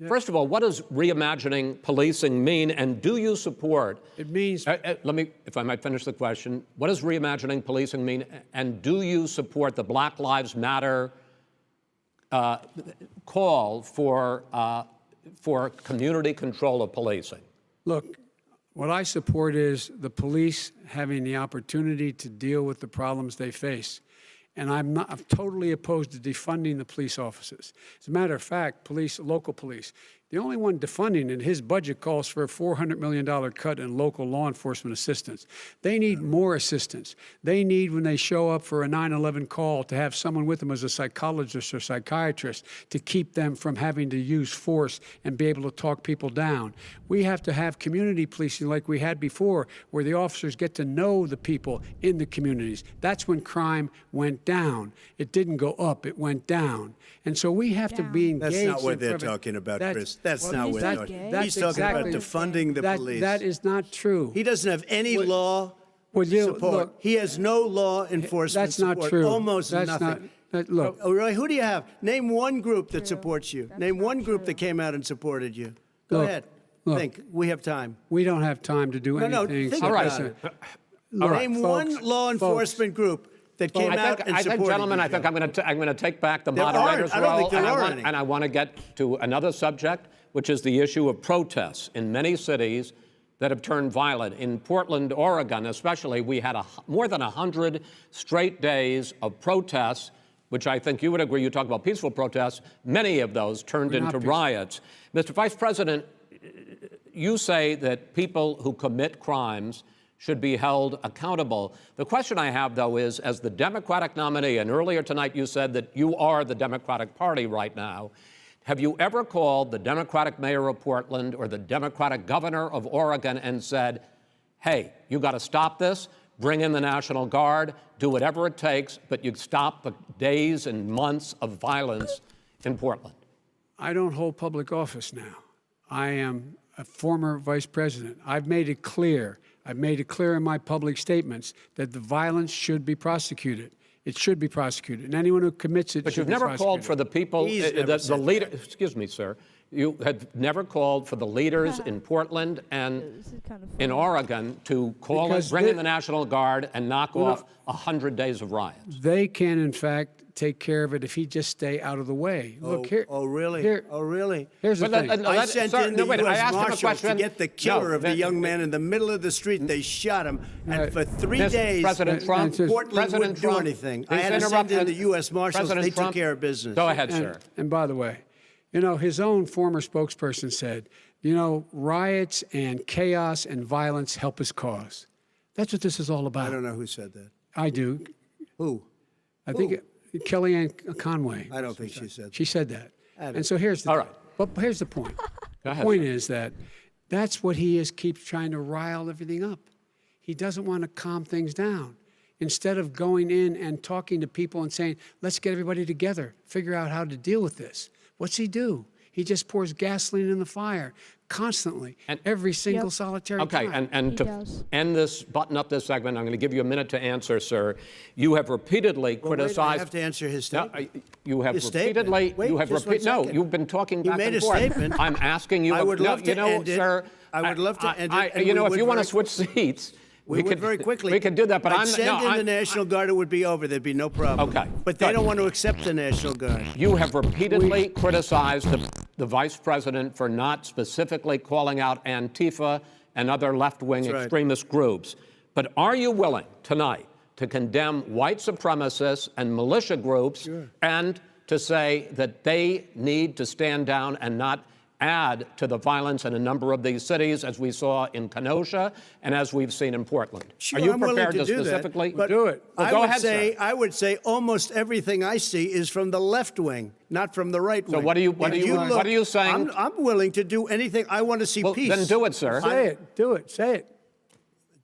B: First of all, what does reimagining policing mean, and do you support?
E: It means
B: Let me, if I might finish the question. What does reimagining policing mean, and do you support the Black Lives Matter call for community control of policing?
E: Look, what I support is the police having the opportunity to deal with the problems they face. And I'm totally opposed to defunding the police offices. As a matter of fact, local police, the only one defunding it, his budget calls for a $400 million cut in local law enforcement assistance. They need more assistance. They need, when they show up for a 9/11 call, to have someone with them as a psychologist or psychiatrist to keep them from having to use force and be able to talk people down. We have to have community policing like we had before, where the officers get to know the people in the communities. That's when crime went down. It didn't go up, it went down. And so we have to be engaged.
D: That's not what
E: in
D: they're
E: prevention.
D: talking about,
E: That's-
D: Chris. That's
F: Well,
D: not
F: he's
D: what
F: not
D: they're
F: gay.
D: talking
E: That's
D: He's talking about
E: exactly-
D: defunding the police.
E: That is not true.
D: He doesn't have any law
E: Would you-
D: support.
E: look,
D: He has no law enforcement
E: That's not
D: support.
E: true.
D: Almost
E: That's
D: nothing.
E: look,
D: Oh, really? Who do you have? Name one group that supports you. Name one group that came out and supported you. Go
E: Look,
D: ahead.
E: look.
D: Think. We have time.
E: we don't have time to do
D: No,
E: anything.
D: think
B: All right.
D: about it.
E: Look,
D: Name
E: folks,
D: one law enforcement group that came out and
B: I
D: supported
B: think, gentlemen,
D: you,
B: I think
D: Joe.
B: I'm going to take back the
D: There aren't.
B: moderator's
D: I don't
B: role,
D: think there are any.
B: and I want to get to another subject, which is the issue of protests in many cities that have turned violent. In Portland, Oregon, especially, we had more than 100 straight days of protests, which I think you would agree. You talk about peaceful protests. Many of those turned into riots. Mr. Vice President, you say that people who commit crimes should be held accountable. The question I have, though, is as the Democratic nominee, and earlier tonight you said that you are the Democratic Party right now, have you ever called the Democratic mayor of Portland or the Democratic governor of Oregon and said, hey, you got to stop this, bring in the National Guard, do whatever it takes, but you stop the days and months of violence in Portland?
E: I don't hold public office now. I am a former vice president. I've made it clear in my public statements that the violence should be prosecuted. It should be prosecuted, and anyone who commits it
B: But
E: should
B: you've
E: be
B: never
E: prosecuted.
B: called for the people,
D: He's never
B: the
D: said
B: leader.
D: that.
B: Excuse me, sir. You have never called for the leaders in Portland and
F: This is kind of
B: in
F: funny.
B: Oregon to call
E: Because
B: bring in
E: they-
B: the National Guard and knock
E: Well,
B: off 100 days of riots.
E: They can, in fact, take care of it if he just stay out of the way. Look here.
D: Oh, really?
E: Here,
D: Oh, really?
E: here's the
B: But
E: thing.
D: I sent in the
B: wait, I
D: U.S.
B: asked him a
D: Marshals to
B: question.
D: get the killer
B: No,
D: of the
B: that-
D: young man in the middle of the street. They shot him, and for 3
B: This-
D: days,
B: President Trump,
D: Portland
B: President
D: wouldn't do
B: Trump,
D: anything. I
B: he's
D: had to send in
B: interrupted-
D: the U.S. Marshals.
B: President
D: They
B: Trump,
D: took care of business.
B: Go ahead, sir.
E: And by the way, you know, his own former spokesperson said, you know, riots and chaos and violence help his cause. That's what this is all about.
D: I don't know who said that.
E: I do.
D: Who?
E: I think Kellyanne Conway.
D: I don't think she said that.
E: She said that.
D: I don't-
E: And so here's the
B: All right.
E: But here's the point.
B: Go
E: The
B: ahead,
E: point
B: sir.
E: is that that's what he is keeps trying to rile everything up. He doesn't want to calm things down. Instead of going in and talking to people and saying, let's get everybody together, figure out how to deal with this. What's he do? He just pours gasoline in the fire constantly, every single
F: Yep.
E: solitary
B: Okay,
E: time.
B: and
F: He
B: to
F: does.
B: end this, button up this segment, I'm going to give you a minute to answer, sir. You have repeatedly
D: Well, wait,
B: criticized.
D: I have to answer his
B: No,
D: statement.
B: you have
D: His statement.
B: repeatedly.
D: Wait,
B: you have
D: just one
B: No,
D: second.
B: you've been talking
D: He
B: back
D: made
B: and
D: a
B: forth.
D: statement.
B: I'm asking you.
D: I would love to
B: you know,
D: end it.
B: sir.
D: I would love to end it, and
B: You know,
D: we
B: if
D: would
B: you want to
D: very
B: switch seats,
D: We would
B: could
D: very quickly.
B: We could do that, but
D: I'd
B: I'm
D: send
B: no.
D: in the
B: I'm,
D: National Guard. It would be over. There'd be no problem.
B: Okay,
D: But they
B: good.
D: don't want to accept the National Guard.
B: You have repeatedly criticized the vice president for not specifically calling out Antifa and other left-wing
D: That's right.
B: extremist groups. But are you willing tonight to condemn white supremacists and militia groups and to say that they need to stand down and not add to the violence in a number of these cities, as we saw in Kenosha and as we've seen in Portland?
D: Sure,
B: are you
D: I'm willing
B: prepared
D: to do
B: specifically
D: that, but
E: Do it.
B: Well,
D: I
B: go
D: would
B: ahead,
D: say
B: sir.
D: I would say almost everything I see is from the left wing, not from the right wing.
B: what are you-
D: If
B: what are you saying?
D: I'm willing to do anything. I want to see
B: Well,
D: peace.
B: then do it, sir.
E: Say it. Do it. Say it.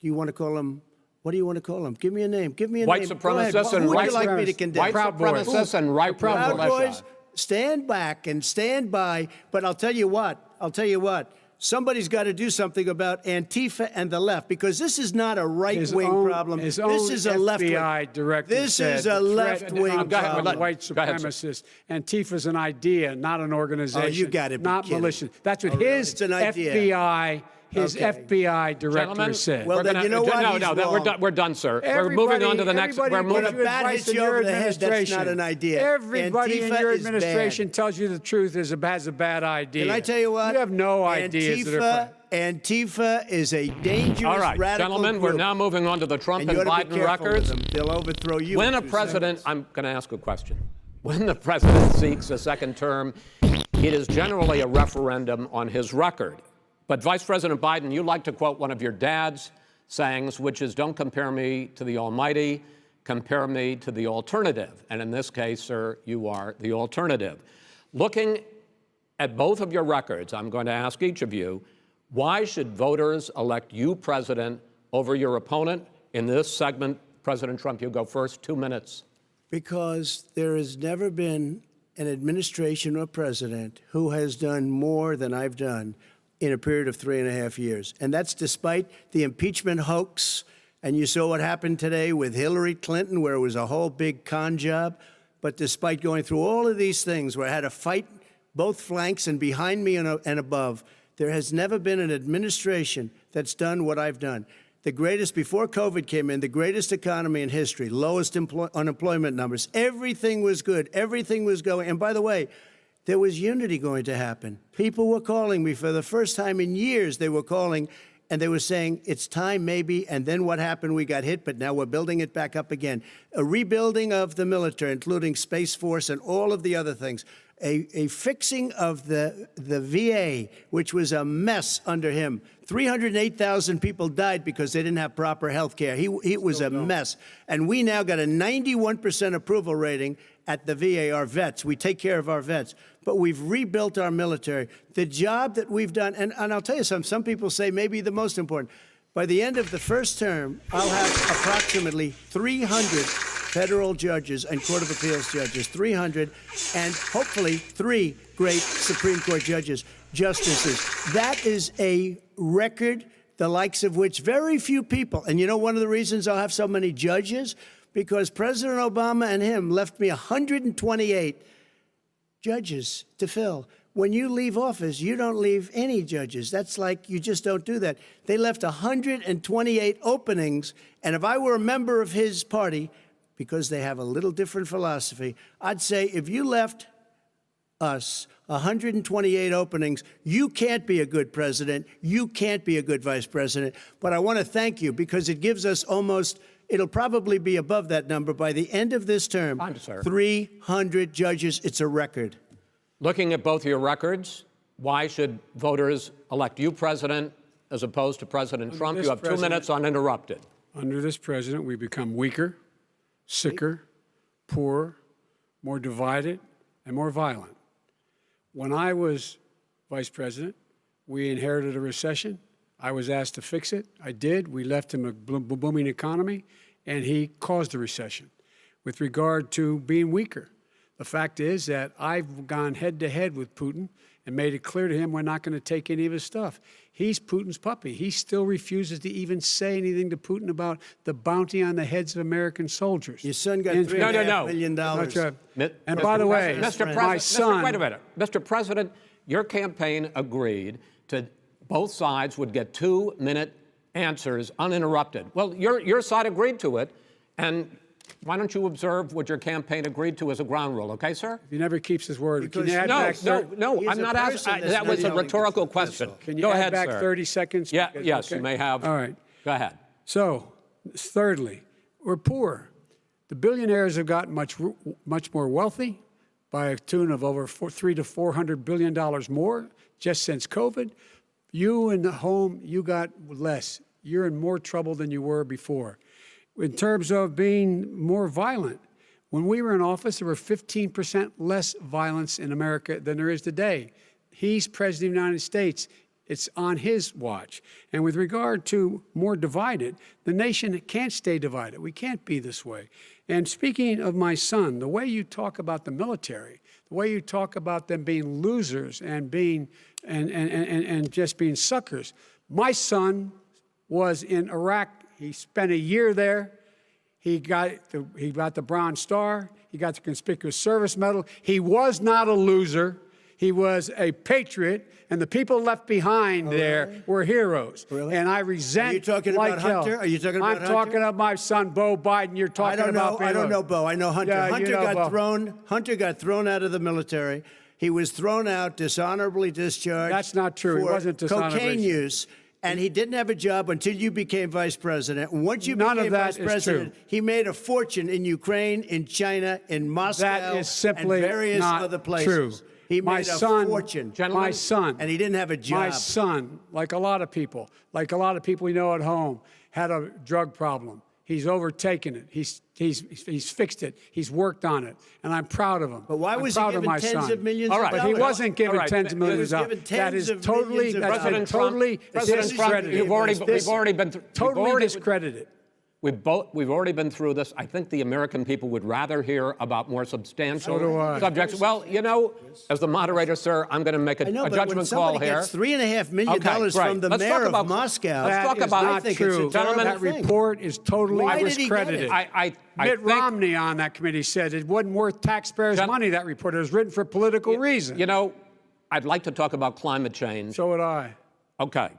D: Do you want to call him? What do you want to call him? Give me a name. Give me a
B: White
D: name. Go ahead.
B: supremacists and
D: Who would
B: right
D: you like me to
E: supremacists.
D: condemn?
B: White
E: Proud Boys.
B: supremacists and right-wing
D: Proud
B: militia.
D: Boys, stand back and stand by. But I'll tell you what. Somebody's got to do something about Antifa and the left, because this is not a right-wing problem.
E: His
D: This
E: own
D: is a left-wing.
E: FBI director
D: This
E: said
D: is a
E: the threat
D: left-wing
E: from
B: Go ahead,
D: problem.
E: white
B: go ahead, sir.
E: supremacists. Antifa's an idea, not an organization.
D: you gotta be
E: not
D: kidding.
E: militia. That's what
D: Oh, really?
E: his
D: It's an idea.
E: FBI,
D: Okay.
E: FBI director
B: Gentlemen,
E: said.
D: Well,
B: we're
D: then
B: gonna-
D: you know what?
B: No,
D: He's
B: no, we're
D: wrong.
B: done. We're done, sir. We're moving on to the next.
E: Everybody
B: We're
E: gives
B: moving.
D: When a
E: you
D: bat
E: advice
D: hits
E: in
D: you
E: your
D: over the head, that's
E: administration.
D: not an idea.
E: Everybody in
D: Antifa
E: your
D: is bad.
E: administration tells you the truth has a bad idea.
D: Can I tell you what?
E: You have no ideas that are.
D: Antifa is a dangerous
B: All right,
D: radical
B: gentlemen,
D: group.
B: we're now moving on to the Trump
D: and
B: and
D: you ought to be
B: Biden
D: careful with
B: records.
D: them. They'll overthrow you.
B: When
D: in
B: a
D: 2
B: president,
D: seconds.
B: I'm going to ask a question. When the president seeks a second term, it is generally a referendum on his record. But Vice President Biden, you like to quote one of your dad's sayings, which is, don't compare me to the almighty, compare me to the alternative. And in this case, sir, you are the alternative. Looking at both of your records, I'm going to ask each of you, why should voters elect you president over your opponent? In this segment, President Trump, you go first, 2 minutes.
D: Because there has never been an administration or president who has done more than I've done in a period of 3.5 years. And that's despite the impeachment hoax. And you saw what happened today with Hillary Clinton, where it was a whole big con job. But despite going through all of these things, where I had to fight both flanks and behind me and above, there has never been an administration that's done what I've done. The greatest, before COVID came in, the greatest economy in history, lowest unemployment numbers. Everything was good. Everything was going. And by the way, there was unity going to happen. People were calling me for the first time in years. They were calling and they were saying, it's time maybe. And then what happened? We got hit, but now we're building it back up again. A rebuilding of the military, including Space Force and all of the other things. a fixing of the VA, which was a mess under him. 308,000 people died because they didn't have proper health care. It was a mess. And we now got a 91% approval rating at the VA, our vets. We take care of our vets. But we've rebuilt our military. The job that we've done, and I'll tell you something, some people say maybe the most important. By the end of the first term, I'll have approximately 300 federal judges and Court of Appeals judges, 300, and hopefully 3 great Supreme Court justices. That is a record, the likes of which very few people, and you know one of the reasons I'll have so many judges? Because President Obama and him left me 128 judges to fill. When you leave office, you don't leave any judges. That's like, you just don't do that. They left 128 openings, and if I were a member of his party, because they have a little different philosophy, I'd say if you left us 128 openings, you can't be a good president, you can't be a good vice president. But I want to thank you because it gives us almost, it'll probably be above that number by the end of this term. 300 judges, it's a record.
B: Looking at both your records, why should voters elect you president as opposed to President Trump? You have 2 minutes uninterrupted.
E: Under this president, we become weaker, sicker, poorer, more divided, and more violent. When I was vice president, we inherited a recession. I was asked to fix it. I did. We left him a booming economy, and he caused the recession. With regard to being weaker, the fact is that I've gone head-to-head with Putin and made it clear to him we're not going to take any of his stuff. He's Putin's puppy. He still refuses to even say anything to Putin about the bounty on the heads of American soldiers.
D: Your son got $3.5 million.
E: And by the way, my son...
B: Wait a minute. Mr. President, your campaign agreed to both sides would get 2-minute answers uninterrupted. Well, your side agreed to it, and why don't you observe what your campaign agreed to as a ground rule, okay, sir?
E: He never keeps his word.
B: Can you add no, I'm not asking. That was a rhetorical question.
E: Can you
B: Go
E: add
B: ahead,
E: back
B: sir.
E: 30 seconds?
B: Yeah, yes,
E: okay.
B: you may have.
E: All right.
B: Go ahead.
E: So, thirdly, we're poor. The billionaires have gotten much more wealthy by a tune of over $300 to $400 billion more just since COVID. You in the home, you got less. You're in more trouble than you were before. In terms of being more violent, when we were in office, there were 15% less violence in America than there is today. He's president of the United States. It's on his watch. And with regard to more divided, the nation can't stay divided. We can't be this way. And speaking of my son, the way you talk about the military, the way you talk about them being losers and being and just being suckers. My son was in Iraq. He spent a year there. He got the Bronze Star. He got the Conspicuous Service Medal. He was not a loser. He was a patriot, and the people left behind there were heroes.
D: Really?
E: And I resent.
D: Are you talking
E: like
D: about
E: hell.
D: Hunter? Are you talking about
E: I'm
D: Hunter?
E: talking about my son, Bo Biden. You're talking about.
D: I don't know Bo. I know Hunter.
E: Yeah,
D: Hunter
E: you know
D: got
E: Bo.
D: Hunter got thrown out of the military. He was thrown out, dishonorably discharged.
E: That's not true. He
D: For
E: wasn't dishonorably.
D: cocaine use. And he didn't have a job until you became vice president. And once you became vice president, he made a fortune in Ukraine, in China, in Moscow,
E: That is simply
D: and various
E: not
D: other places.
E: true.
D: He
E: My
D: made a
E: son,
D: fortune.
E: My son.
D: And he didn't have a job.
E: My son, like a lot of people we know at home, had a drug problem. He's overtaken it. He's fixed it. He's worked on it, and I'm proud of him.
D: But why was he
E: proud of
D: given
E: my
D: tens
E: son.
D: of millions
B: All
D: of
B: right.
D: dollars?
E: But he wasn't given tens of millions of dollars. That is totally, that's been totally discredited.
B: We've already been through.
E: Totally discredited.
B: We've already been through this. I think the American people would rather hear about more substantial subjects. Well, you know, as the moderator, sir, I'm going to make a judgment call here.
D: Gets $3.5 million from the mayor of Moscow.
B: Let's talk about
E: not true.
B: Gentlemen,
E: that report is totally discredited.
B: Mitt
E: Romney on that committee said it wasn't worth taxpayers' money, that report. It was written for political reasons.
B: You know, I'd like to talk about climate change.
E: So would I.
B: Okay.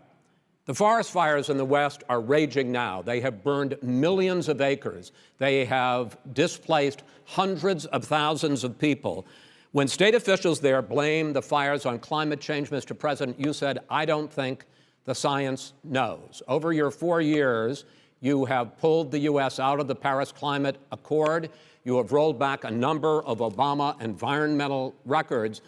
B: The forest fires in the West are raging now. They have burned millions of acres. They have displaced hundreds of thousands of people. When state officials there blame the fires on climate change, Mr. President, you said, I don't think the science knows. Over your 4 years, You have pulled the U.S. out of the Paris Climate Accord. You have rolled back a number of Obama environmental records.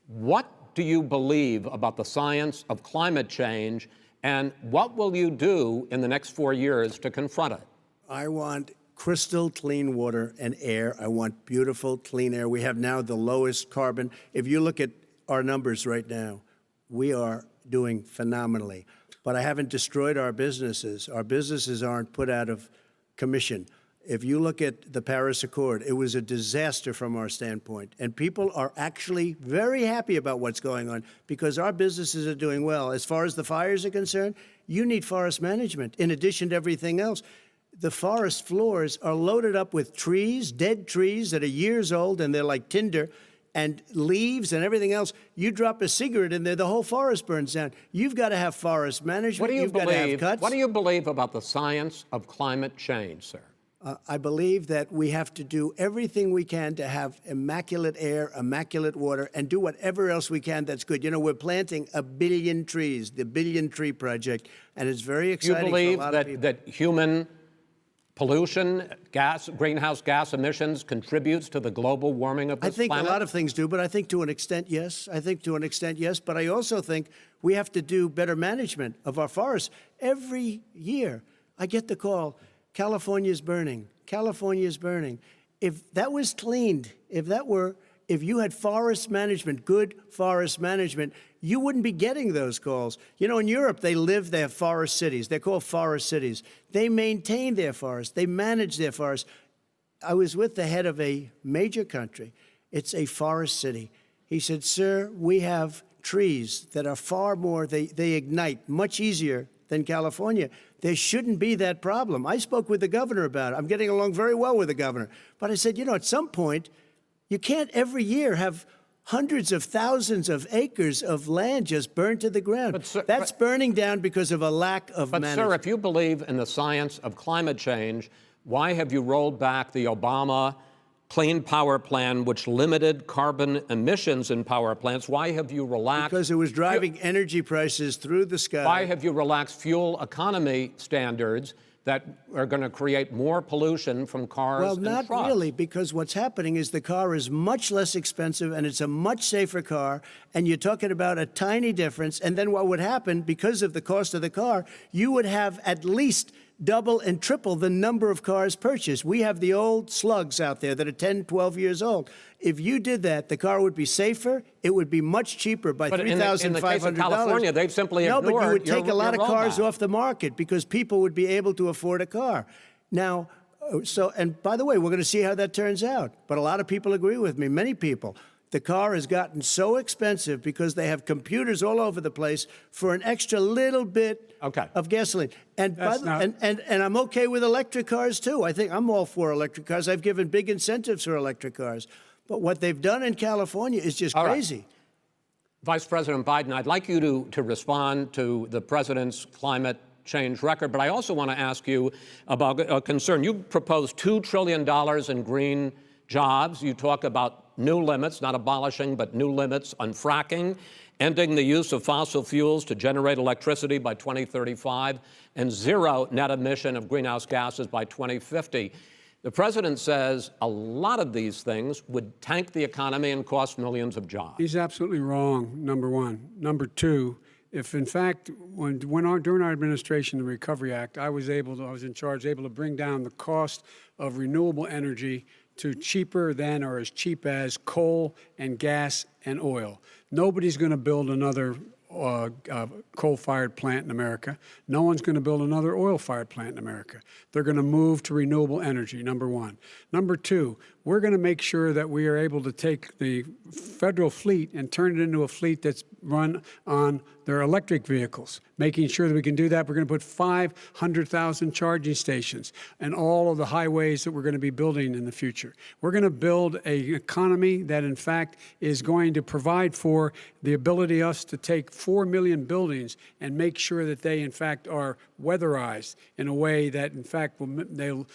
B: What do you believe about the science of climate change, and what will you do in the next 4 years to confront it?
D: I want crystal clean water and air. I want beautiful, clean air. We have now the lowest carbon. If you look at our numbers right now, we are doing phenomenally. But I haven't destroyed our businesses. Our businesses aren't put out of commission. If you look at the Paris Accord, it was a disaster from our standpoint. And people are actually very happy about what's going on because our businesses are doing well. As far as the fires are concerned, you need forest management in addition to everything else. The forest floors are loaded up with trees, dead trees that are years old, and they're like tinder, and leaves and everything else. You drop a cigarette in there, the whole forest burns down. You've got to have forest management. You've got to have cuts.
B: What do you believe about the science of climate change, sir?
D: I believe that we have to do everything we can to have immaculate air, immaculate water, and do whatever else we can that's good. You know, we're planting 1 billion trees, the Billion Tree Project, and it's very exciting for a lot of people.
B: That human pollution, greenhouse gas emissions contributes to the global warming of this planet?
D: I think a lot of things do, but I think to an extent, yes. I think to an extent, yes. But I also think we have to do better management of our forests. Every year, I get the call, California's burning. California's burning. If that was cleaned, if you had forest management, good forest management, you wouldn't be getting those calls. You know, in Europe, they have forest cities. They're called forest cities. They maintain their forests. They manage their forests. I was with the head of a major country. It's a forest city. He said, sir, we have trees that are far more, they ignite much easier than California. There shouldn't be that problem. I spoke with the governor about it. I'm getting along very well with the governor. But I said, you know, at some point, you can't every year have hundreds of thousands of acres of land just burned to the ground.
B: But, sir,
D: that's burning down because of a lack of management.
B: But, sir, if you believe in the science of climate change, why have you rolled back the Obama Clean Power Plan, which limited carbon emissions in power plants? Why have you relaxed?
D: Because it was driving energy prices through the sky.
B: Why have you relaxed fuel economy standards that are going to create more pollution from cars and trucks?
D: Well, not really, because what's happening is the car is much less expensive and it's a much safer car, and you're talking about a tiny difference. And then what would happen, because of the cost of the car, you would have at least double and triple the number of cars purchased. We have the old slugs out there that are 10, 12 years old. If you did that, the car would be safer. It would be much cheaper by $3,500.
B: In the case of California, they've simply ignored
D: No, but you would take a lot of cars
B: rollback
D: off the market because people would be able to afford a car. Now, and by the way, we're going to see how that turns out. But a lot of people agree with me, many people. The car has gotten so expensive because they have computers all over the place for an extra little bit of gasoline. And I'm okay with electric cars, too. I think I'm all for electric cars. I've given big incentives for electric cars. But what they've done in California is just crazy.
B: Right. Vice President Biden, I'd like you to respond to the president's climate change record, but I also want to ask you about a concern. You proposed $2 trillion in green jobs. You talk about new limits, not abolishing, but new limits on fracking, ending the use of fossil fuels to generate electricity by 2035, and zero net emission of greenhouse gases by 2050. The president says a lot of these things would tank the economy and cost millions of jobs.
E: He's absolutely wrong, number one. Number two, if in fact, during our administration, the Recovery Act, I was in charge, able to bring down the cost of renewable energy to cheaper than or as cheap as coal and gas and oil. Nobody's going to build another coal-fired plant in America. No one's going to build another oil-fired plant in America. They're going to move to renewable energy, number one. Number two, we're going to make sure that we are able to take the federal fleet and turn it into a fleet that's run on their electric vehicles. Making sure that we can do that, we're going to put 500,000 charging stations and all of the highways that we're going to be building in the future. We're going to build an economy that, in fact, is going to provide for the ability of us to take 4 million buildings and make sure that they, in fact, are weatherized in a way that, in fact, they'll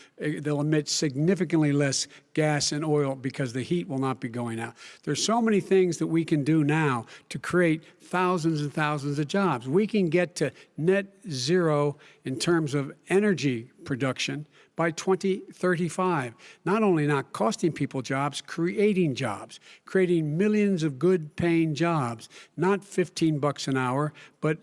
E: emit significantly less gas and oil because the heat will not be going out. There's so many things that we can do now to create thousands and thousands thousands of jobs. We can get to net zero in terms of energy production by 2035. Not only not costing people jobs, creating millions of good paying jobs, not 15 bucks an hour, but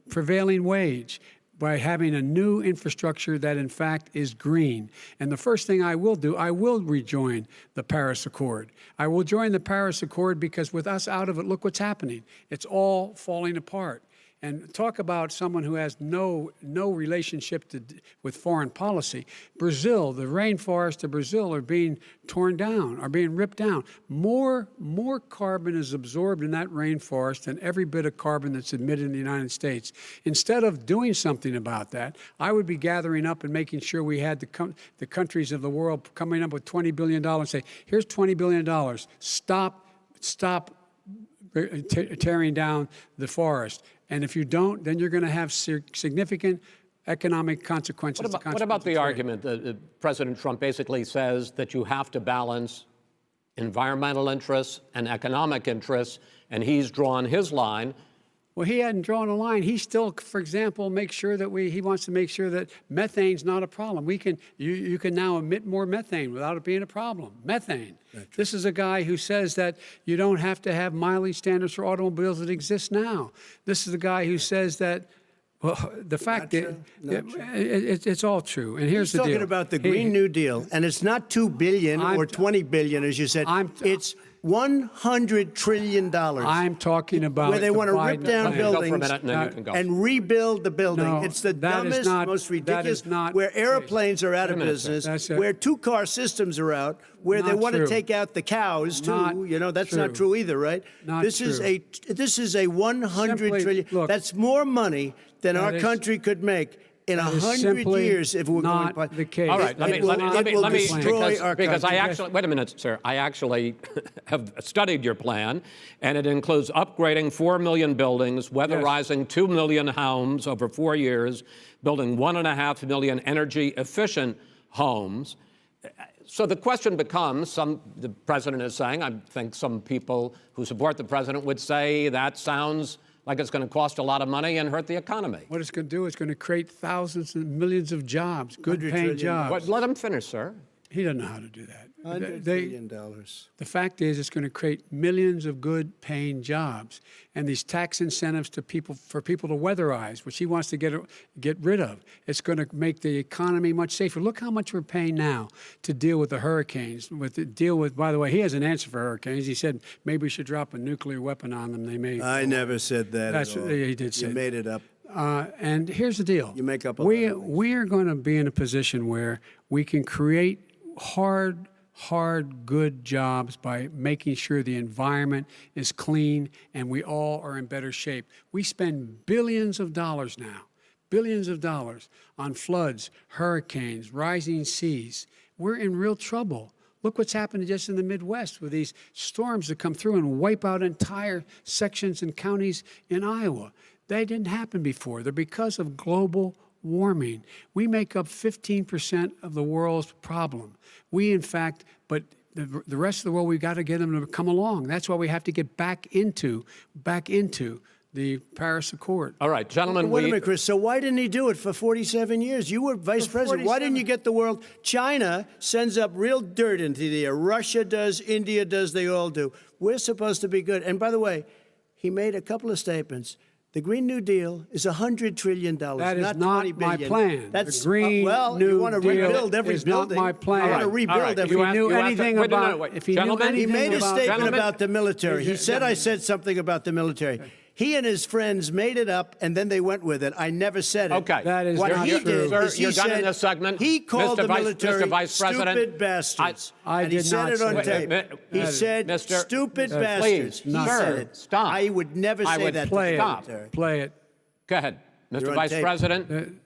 E: prevailing wage, by having a new infrastructure that, in fact, is green. And the first thing I will do, I will rejoin the Paris Accord. I will join the Paris Accord because with us out of it, look what's happening. It's all falling apart. And talk about someone who has no relationship with foreign policy. Brazil, the rainforests of Brazil are being torn down, are being ripped down. More carbon is absorbed in that rainforest than every bit of carbon that's emitted in the United States. Instead of doing something about that, I would be gathering up and making sure we had the countries of the world coming up with $20 billion and say, here's $20 billion. Stop tearing down the forest. And if you don't, then you're going to have significant economic consequences.
B: What about the argument that President Trump basically says that you have to balance environmental interests and economic interests, and he's drawn his line?
E: Well, he hadn't drawn a line. He still, for example, makes sure that he wants to make sure that methane's not a problem. You can now emit more methane without it being a problem. Methane. This is a guy who says that you don't have to have mileage standards for automobiles that exist now. This is a guy who says that, well, the fact that it's all true. And here's the deal.
D: He's talking about the Green New Deal, and it's not $2 billion or $20 billion, as you said. It's $100 trillion.
E: I'm talking about
D: where they want to rip down buildings
B: and
D: rebuild the building.
E: No,
D: it's the dumbest, most ridiculous. Where airplanes are out of business, where two-car systems are out, where they want to take out the cows too. That's not true either, right? This is a $100 trillion.
E: Look,
D: that's more money than our country could make in 100 years if we're
E: not
D: going to
E: the case.
B: All right, let me
D: destroy our
B: because I
D: country.
B: actually, wait a minute, sir. I actually have studied your plan, and it includes upgrading 4 million buildings, weatherizing 2 million homes over 4 years, building 1.5 million energy-efficient homes. So the question becomes, the president is saying, I think some people who support the president would say that sounds like it's going to cost a lot of money and hurt the economy.
E: What it's going to do is going to create thousands and millions of jobs, good-paying jobs.
B: Let him finish, sir.
E: He doesn't know how to do that.
D: $100 billion.
E: The fact is, it's going to create millions of good-paying jobs, and these tax incentives for people to weatherize, which he wants to get rid of. It's going to make the economy much safer. Look how much we're paying now to deal with the hurricanes. By the way, he has an answer for hurricanes. He said maybe we should drop a nuclear weapon on them. They may.
D: I never said that.
E: That's
D: at all.
E: He did say.
D: You made it up.
E: And here's the deal.
D: You make up.
E: We are going to be in a position where we can create hard, good jobs by making sure the environment is clean and we all are in better shape. We spend billions of dollars now, on floods, hurricanes, rising seas. We're in real trouble. Look what's happened just in the Midwest with these storms that come through and wipe out entire sections and counties in Iowa. They didn't happen before. They're because of global warming. We make up 15% of the world's problem. But the rest of the world, we've got to get them to come along. That's why we have to get back into the Paris Accord.
B: All right, gentlemen.
D: Wait a minute, Chris. So why didn't he do it for 47 years? You were vice president. Why didn't you get the world? China sends up real dirt into the air. Russia does. India does. They all do. We're supposed to be good. And by the way, he made a couple of statements. The Green New Deal is $100 trillion,
E: that is
D: not
E: $20
D: billion.
E: My plan.
D: That's
E: the Green New
D: you want to
E: Deal
D: rebuild every
E: is
D: building.
E: Not my plan.
D: I want to rebuild every.
E: If he knew anything about,
D: he made a statement about the military. He said I said something about the military. He and his friends made it up, and then they went with it. I never said it.
B: Okay.
E: That is
D: what
E: not
D: he
E: true.
D: did
B: Sir,
D: is he
B: you're done
D: said
B: in this segment.
D: he called the military
B: Mr. Vice President,
D: stupid bastards.
E: I
D: he
E: did
D: said
E: not
D: it on
E: say
D: tape.
E: that.
D: He said stupid bastards.
B: Please,
D: he
B: sir,
D: said it.
B: stop.
D: I would never say that.
E: Play
D: to the
E: it.
D: military.
E: Play it.
B: Go ahead. Mr.
D: on
B: Vice
D: tape.
B: President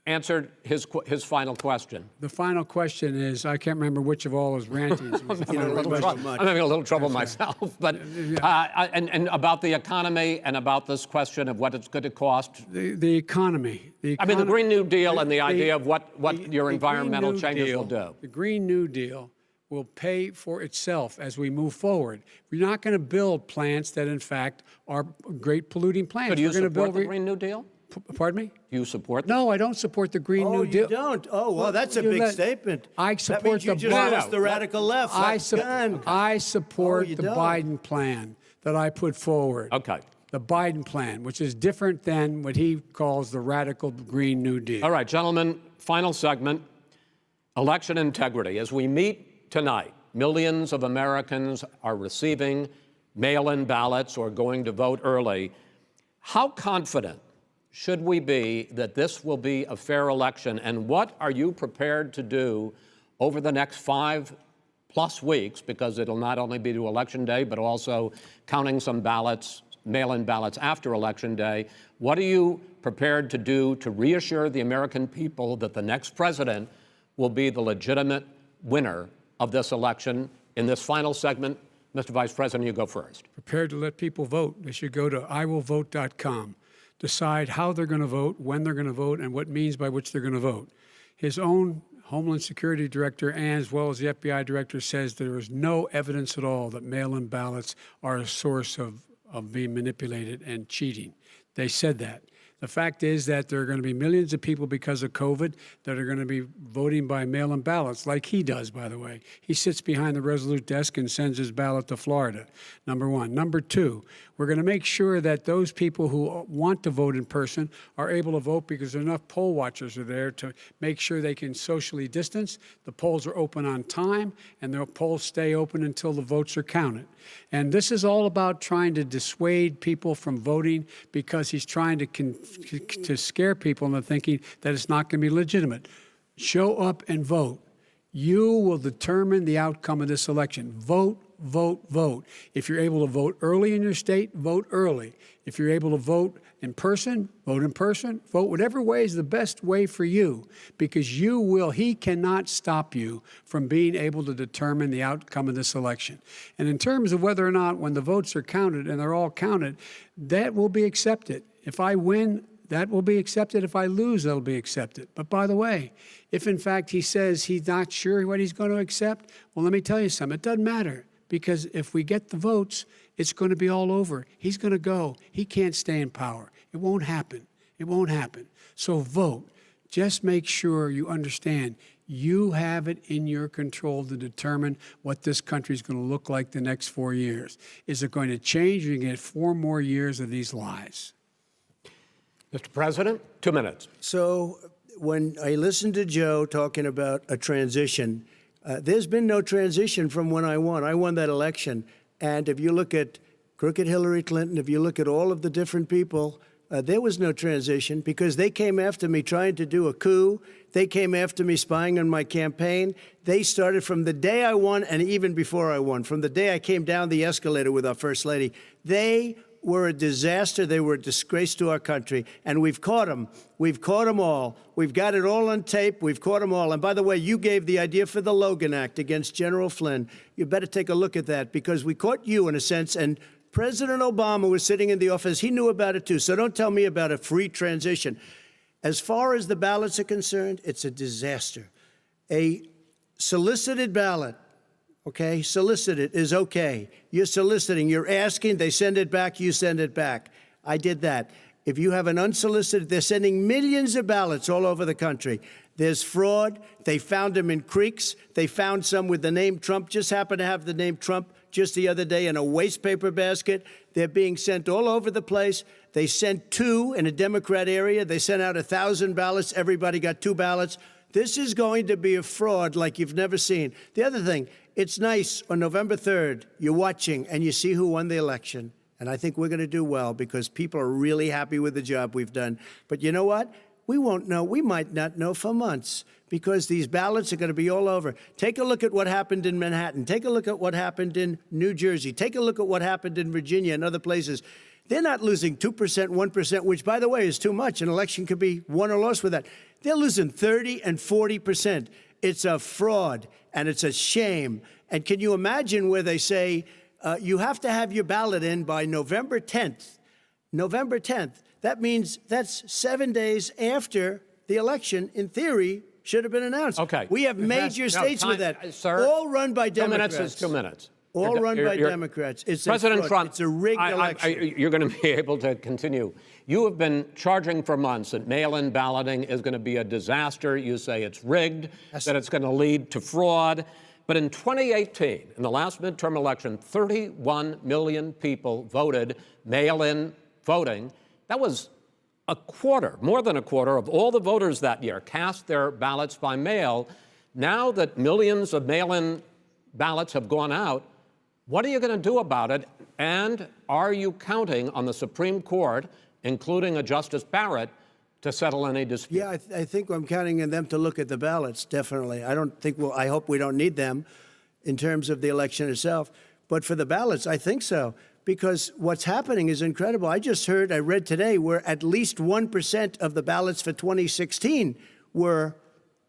B: answered his final question.
E: The final question is, I can't remember which of all his rantings.
B: I'm having a little trouble myself. But and about the economy and about this question of what it's going to cost.
E: The economy.
B: I mean, the Green New Deal and the idea of what your environmental changes will do.
E: The Green New Deal will pay for itself as we move forward. We're not going to build plants that, in fact, are great polluting plants.
B: So do you
E: We're going to
B: support
E: build
B: the Green New Deal?
E: Pardon me?
B: Do you support
E: No, I don't support the Green New Deal.
D: You don't? Oh, well, that's a
E: You
D: big
E: let-
D: statement.
E: I
D: That
E: support
D: means you
E: the
D: just
E: Biden-
D: lost the radical left.
E: I
D: Gone.
E: support
D: you
E: the
D: don't.
E: Biden plan that I put forward.
B: Okay.
E: The Biden plan, which is different than what he calls the radical Green New Deal.
B: All right, gentlemen, final segment, election integrity. As we meet tonight, millions of Americans are receiving mail-in ballots or going to vote early. How confident should we be that this will be a fair election, and what are you prepared to do over the next 5+ weeks, because it'll not only be to Election Day, but also counting some ballots, mail-in ballots after Election Day. What are you prepared to do to reassure the American people that the next president will be the legitimate winner of this election? In this final segment, Mr. Vice President, you go first.
E: Prepared to let people vote. They should go to iwillvote.com, decide how they're going to vote, when they're going to vote, and what means by which they're going to vote. His own Homeland Security Director, and as well as the FBI Director, says there is no evidence at all that mail-in ballots are a source of being manipulated and cheating. They said that. The fact is that there are going to be millions of people because of COVID that are going to be voting by mail-in ballots, like he does, by the way. He sits behind the Resolute desk and sends his ballot to Florida, number one. Number two, we're going to make sure that those people who want to vote in person are able to vote because enough poll watchers are there to make sure they can socially distance. The polls are open on time, and the polls stay open until the votes are counted. And this is all about trying to dissuade people from voting because he's trying to scare people into thinking that it's not going to be legitimate. Show up and vote. You will determine the outcome of this election. Vote, vote, vote. If you're able to vote early in your state, vote early. If you're able to vote in person, vote in person. Vote whatever way is the best way for you, because he cannot stop you from being able to determine the outcome of this election. And in terms of whether or not, when the votes are counted, and they're all counted, that will be accepted. If I win, that will be accepted. If I lose, that'll be accepted. But by the way, if in fact he says he's not sure what he's going to accept, well, let me tell you something. It doesn't matter, because if we get the votes, it's going to be all over. He's going to go. He can't stay in power. It won't happen. It won't happen. So vote. Just make sure you understand you have it in your control to determine what this country is going to look like the next 4 years. Is it going to change, or are you going to get 4 more years of these lies?
B: Mr. President, 2 minutes.
D: So when I listened to Joe talking about a transition, there's been no transition from when I won. I won that election. And if you look at crooked Hillary Clinton, if you look at all of the different people, there was no transition, because they came after me trying to do a coup. They came after me spying on my campaign. They started from the day I won, and even before I won, from the day I came down the escalator with our First Lady. They were a disaster. They were a disgrace to our country. And we've caught them. We've caught them all. We've got it all on tape. We've caught them all. And by the way, you gave the idea for the Logan Act against General Flynn. You better take a look at that, because we caught you in a sense. And President Obama was sitting in the office. He knew about it too. So don't tell me about a free transition. As far as the ballots are concerned, it's a disaster. A solicited ballot, okay, solicited is okay. You're soliciting, you're asking, they send it back, you send it back. I did that. If you have an unsolicited, they're sending millions of ballots all over the country. There's fraud. They found them in creeks. They found some with the name Trump, just happened to have the name Trump just the other day in a waste paper basket. They're being sent all over the place. They sent 2 in a Democrat area. They sent out 1,000 ballots. Everybody got 2 ballots. This is going to be a fraud like you've never seen. The other thing, it's nice on November 3rd, you're watching and you see who won the election. And I think we're going to do well, because people are really happy with the job we've done. But you know what? We won't know. We might not know for months, because these ballots are going to be all over. Take a look at what happened in Manhattan. Take a look at what happened in New Jersey. Take a look at what happened in Virginia and other places. They're not losing 2%, 1%, which, by the way, is too much. An election could be won or lost with that. They're losing 30 and 40%. It's a fraud, and it's a shame. And can you imagine where they say you have to have your ballot in by November 10th? November 10th. That means that's 7 days after the election. In theory, should have been announced.
B: Okay.
D: We have major states with that, all run by Democrats.
B: 2 minutes is 2 minutes.
D: All run by Democrats. It's
B: President
D: fraud.
B: Trump,
D: It's a rigged election.
B: you're going to be able to continue. You have been charging for months that mail-in balloting is going to be a disaster. You say it's rigged, that it's going to lead to fraud. But in 2018, in the last midterm election, 31 million people voted mail-in voting. That was a quarter, more than a quarter, of all the voters that year cast their ballots by mail. Now that millions of mail-in ballots have gone out, what are you going to do about it? And are you counting on the Supreme Court, including a Justice Barrett, to settle any dispute?
D: Yeah, I think I'm counting on them to look at the ballots, definitely. I hope we don't need them in terms of the election itself. But for the ballots, I think so, because what's happening is incredible. I read today, where at least 1% of the ballots for 2016 were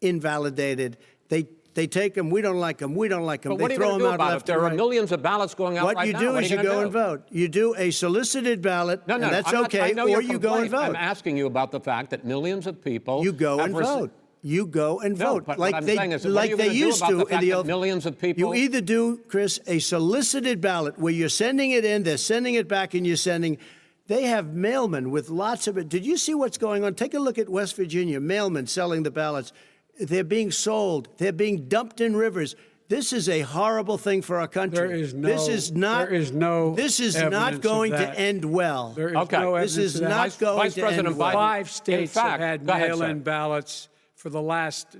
D: invalidated. They take them, we don't like them, we don't like them.
B: But what
D: they
B: are you
D: throw
B: going to
D: them
B: do
D: out
B: about it?
D: left
B: There
D: and
B: are
D: right.
B: millions of ballots going out
D: What
B: right
D: you
B: now.
D: do
B: What
D: is
B: are
D: you
B: gonna
D: go
B: do?
D: and vote. You do a solicited ballot,
B: No,
D: and that's okay,
B: I know
D: or
B: your
D: you go and
B: complaint.
D: vote.
B: I'm asking you about the fact that millions of people
D: You go and vote. You go and
B: No,
D: vote.
B: but
D: like
B: what I'm
D: they,
B: saying is, what are
D: like
B: you
D: they
B: gonna do
D: used
B: about
D: to
B: the
D: in
B: fact
D: the
B: that
D: old.
B: millions of people?
D: You either do, Chris, a solicited ballot where you're sending it in, they're sending it back, and you're sending. They have mailmen with lots of it. Did you see what's going on? Take a look at West Virginia. Mailmen selling the ballots. They're being sold. They're being dumped in rivers. This is a horrible thing for our country.
E: There is no.
D: This is not.
E: There is no.
D: This is
E: evidence
D: not
E: of
D: going to
E: that.
D: end well.
E: There is
B: Okay.
E: no
D: This
E: evidence
D: is
E: of that.
D: not going
B: Vice
D: to
B: President
D: end well.
B: Biden.
E: 5 states
B: fact,
E: have had
B: go ahead,
E: mail-in
B: sir.
E: ballots for the last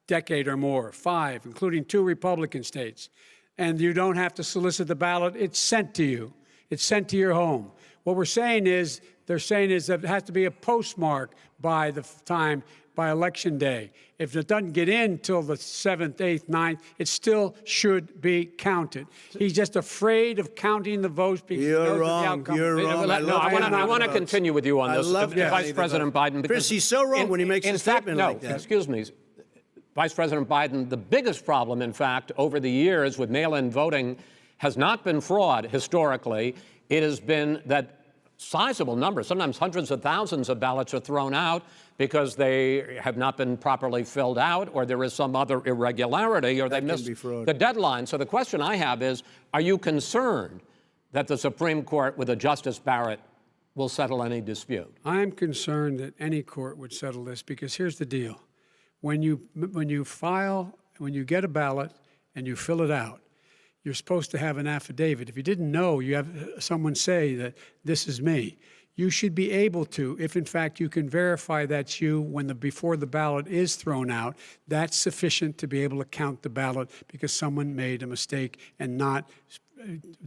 E: decade or more. 5, including 2 Republican states. And you don't have to solicit the ballot. It's sent to you. It's sent to your home. What they're saying is that it has to be a postmark by the time, by Election Day. If it doesn't get in till the 7th, 8th, 9th, it still should be counted. He's just afraid of counting the votes because he knows
D: You're
E: of the
D: wrong.
E: outcome.
D: You're wrong.
B: I want to continue with you on
D: I
B: this,
D: love
B: Vice
D: counting the
B: President
D: votes.
B: Biden. Because
D: Chris, he's so wrong when he makes a
B: in fact,
D: statement
B: no,
D: like that.
B: excuse me, Vice President Biden, the biggest problem, in fact, over the years with mail-in voting has not been fraud historically. It has been that sizable numbers, sometimes hundreds of thousands of ballots are thrown out because they have not been properly filled out, or there is some other irregularity, or they missed the deadline. So the question I have is, are you concerned that the Supreme Court, with a Justice Barrett, will settle any dispute?
E: I'm concerned that any court would settle this because here's the deal. When you get a ballot and you fill it out, you're supposed to have an affidavit. If you didn't know, you have someone say that this is me. You should be able to, if in fact you can verify that's you before the ballot is thrown out, that's sufficient to be able to count the ballot because someone made a mistake and not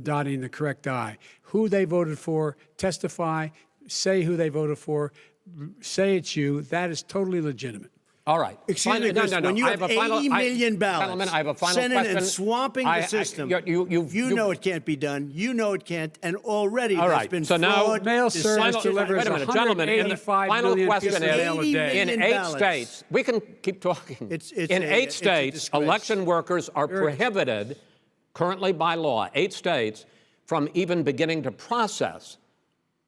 E: dotting the correct I. Who they voted for, testify, say who they voted for, say it's you. That is totally legitimate.
B: All right.
D: Excuse me, Chris, when you have 80 million ballots,
B: Gentlemen, I have a final
D: Senate
B: question.
D: and swamping the system, you know it can't be done. You know it can't, and already there's been
B: so now
D: fraud.
E: Mail service delivers
B: wait a minute, gentlemen. And the
E: 185
B: final
E: million
B: question
E: pieces of mail a
B: is:
E: day.
B: in 8
D: ballots.
B: states, we can keep talking. In 8
D: it's a
B: states,
D: disgrace.
B: election workers are prohibited, currently by law, 8 states, from even beginning to process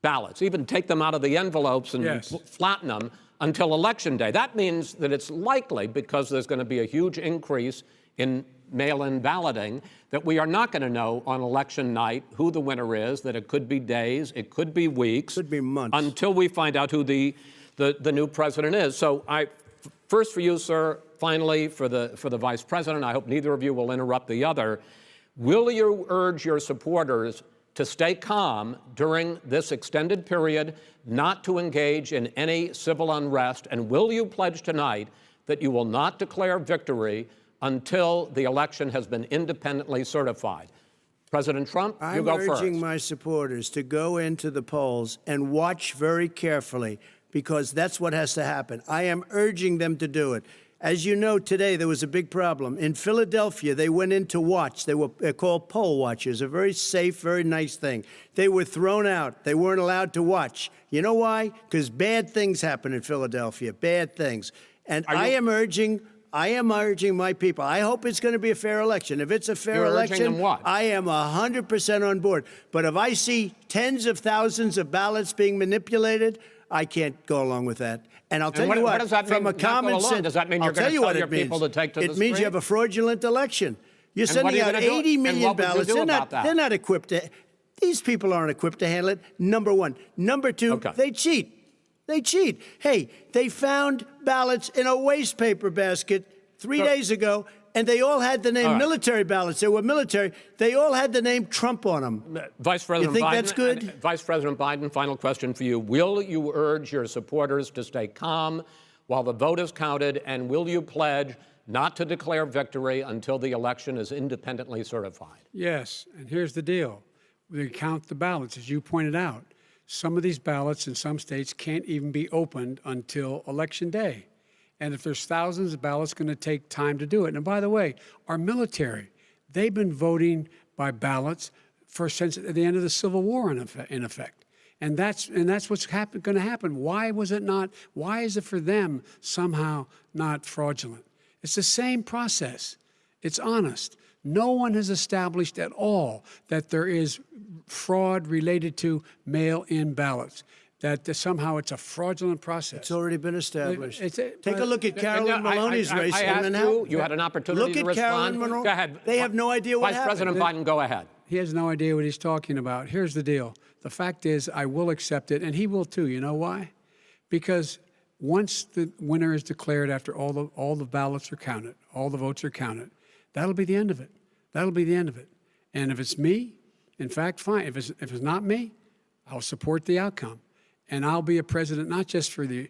B: ballots, even take them out of the envelopes and flatten them until Election Day. That means that it's likely, because there's going to be a huge increase in mail-in balloting, that we are not going to know on election night who the winner is, that it could be days, it could be weeks.
D: Could be months.
B: Until we find out who the new president is. So first for you, sir, finally for the vice president, I hope neither of you will interrupt the other. Will you urge your supporters to stay calm during this extended period, not to engage in any civil unrest? And will you pledge tonight that you will not declare victory until the election has been independently certified? President Trump, you go first.
D: I'm urging my supporters to go into the polls and watch very carefully, because that's what has to happen. I am urging them to do it. As you know, today there was a big problem. In Philadelphia, they went in to watch. They're called poll watchers, a very safe, very nice thing. They were thrown out. They weren't allowed to watch. You know why? Because bad things happen in Philadelphia, bad things. And I am urging my people. I hope it's going to be a fair election. If it's a fair election,
B: urging them what?
D: I am 100% on board. But if I see tens of thousands of ballots being manipulated, I can't go along with that. And I'll tell
B: what-
D: you
B: what
D: what,
B: does that
D: from
B: mean,
D: a
B: not go
D: common
B: along?
D: sense,
B: Does that mean you're
D: I'll tell
B: gonna
D: you
B: tell
D: what
B: your
D: it means.
B: people to take to the
D: It means you
B: street?
D: have a fraudulent election. You're
B: And what are
D: sending
B: you
D: out
B: gonna do?
D: 80
B: And
D: million
B: what would you
D: ballots.
B: do
D: They're
B: about
D: not.
B: that?
D: They're not equipped to. These people aren't equipped to handle it. Number one. Number two.
B: Okay.
D: They cheat. They cheat. Hey, they found ballots in a waste paper basket 3 days ago, and they all had the name
B: All right.
D: military ballots. They were military. They all had the name Trump on them.
B: Vice President
D: think
B: Biden,
D: that's good?
B: Vice President Biden, final question for you. Will you urge your supporters to stay calm while the vote is counted, and will you pledge not to declare victory until the election is independently certified?
E: Yes, and here's the deal. We count the ballots, as you pointed out. Some of these ballots in some states can't even be opened until Election Day. And if there's thousands of ballots, it's going to take time to do it. And by the way, our military, they've been voting by ballots since the end of the Civil War, in effect. And that's what's going to happen. Why is it for them somehow not fraudulent? It's the same process. It's honest. No one has established at all that there is fraud related to mail-in ballots, that somehow it's a fraudulent process.
D: It's already been established.
E: Take
D: Take a look at Carolyn Maloney's race.
B: I
D: in
B: asked
D: Manhattan.
B: you had an opportunity
D: Look
B: to
D: at
B: respond.
D: Carolyn Maloney.
B: Go ahead.
D: They have no idea what
B: Vice
D: happened.
B: President Biden, go ahead.
E: He has no idea what he's talking about. Here's the deal. The fact is, I will accept it, and he will too. You know why? Because once the winner is declared, after all the ballots are counted, all the votes are counted, that'll be the end of it. That'll be the end of it. And if it's me, in fact, fine. If it's not me, I'll support the outcome. And I'll be a president not just for the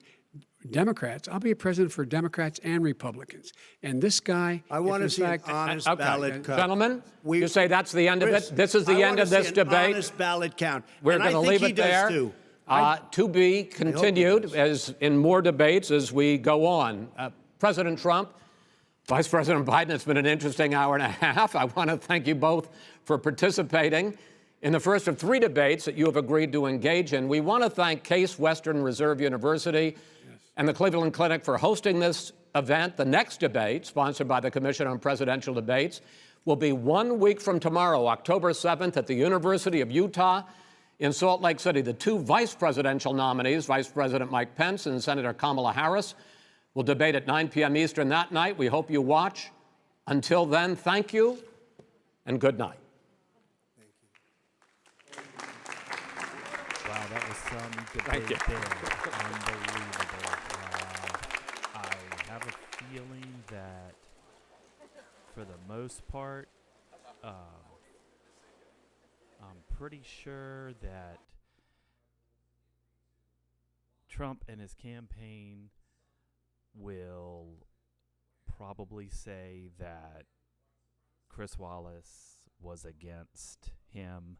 E: Democrats. I'll be a president for Democrats and Republicans. And this guy,
D: I want to
E: if
D: see
E: in
D: an
E: fact,
D: honest
B: Okay.
D: ballot count.
B: Gentlemen,
D: We-
B: you say that's the end
D: Chris,
B: of it? This is the
D: I
B: end
D: wanna
B: of this
D: see an
B: debate?
D: honest ballot count.
B: We're
D: And I
B: going to
D: think
B: leave
D: he
B: it
D: does
B: there.
D: too.
B: To be continued
D: does.
B: as in more debates as we go on. President Trump, Vice President Biden, it's been an interesting hour and a half. I want to thank you both for participating in the first of 3 debates that you have agreed to engage in. We want to thank Case Western Reserve University and the Cleveland Clinic for hosting this event. The next debate, sponsored by the Commission on Presidential Debates, will be 1 week from tomorrow, October 7th, at the University of Utah in Salt Lake City. The 2 vice presidential nominees, Vice President Mike Pence and Senator Kamala Harris, will debate at 9 p.m. Eastern that night. We hope you watch. Until then, thank you and good night.
C: Wow, that was some
B: Thank
C: debate
B: you.
C: there. Unbelievable. I have a feeling that, for the most part, I'm pretty sure that Trump and his campaign will probably say that Chris Wallace was against him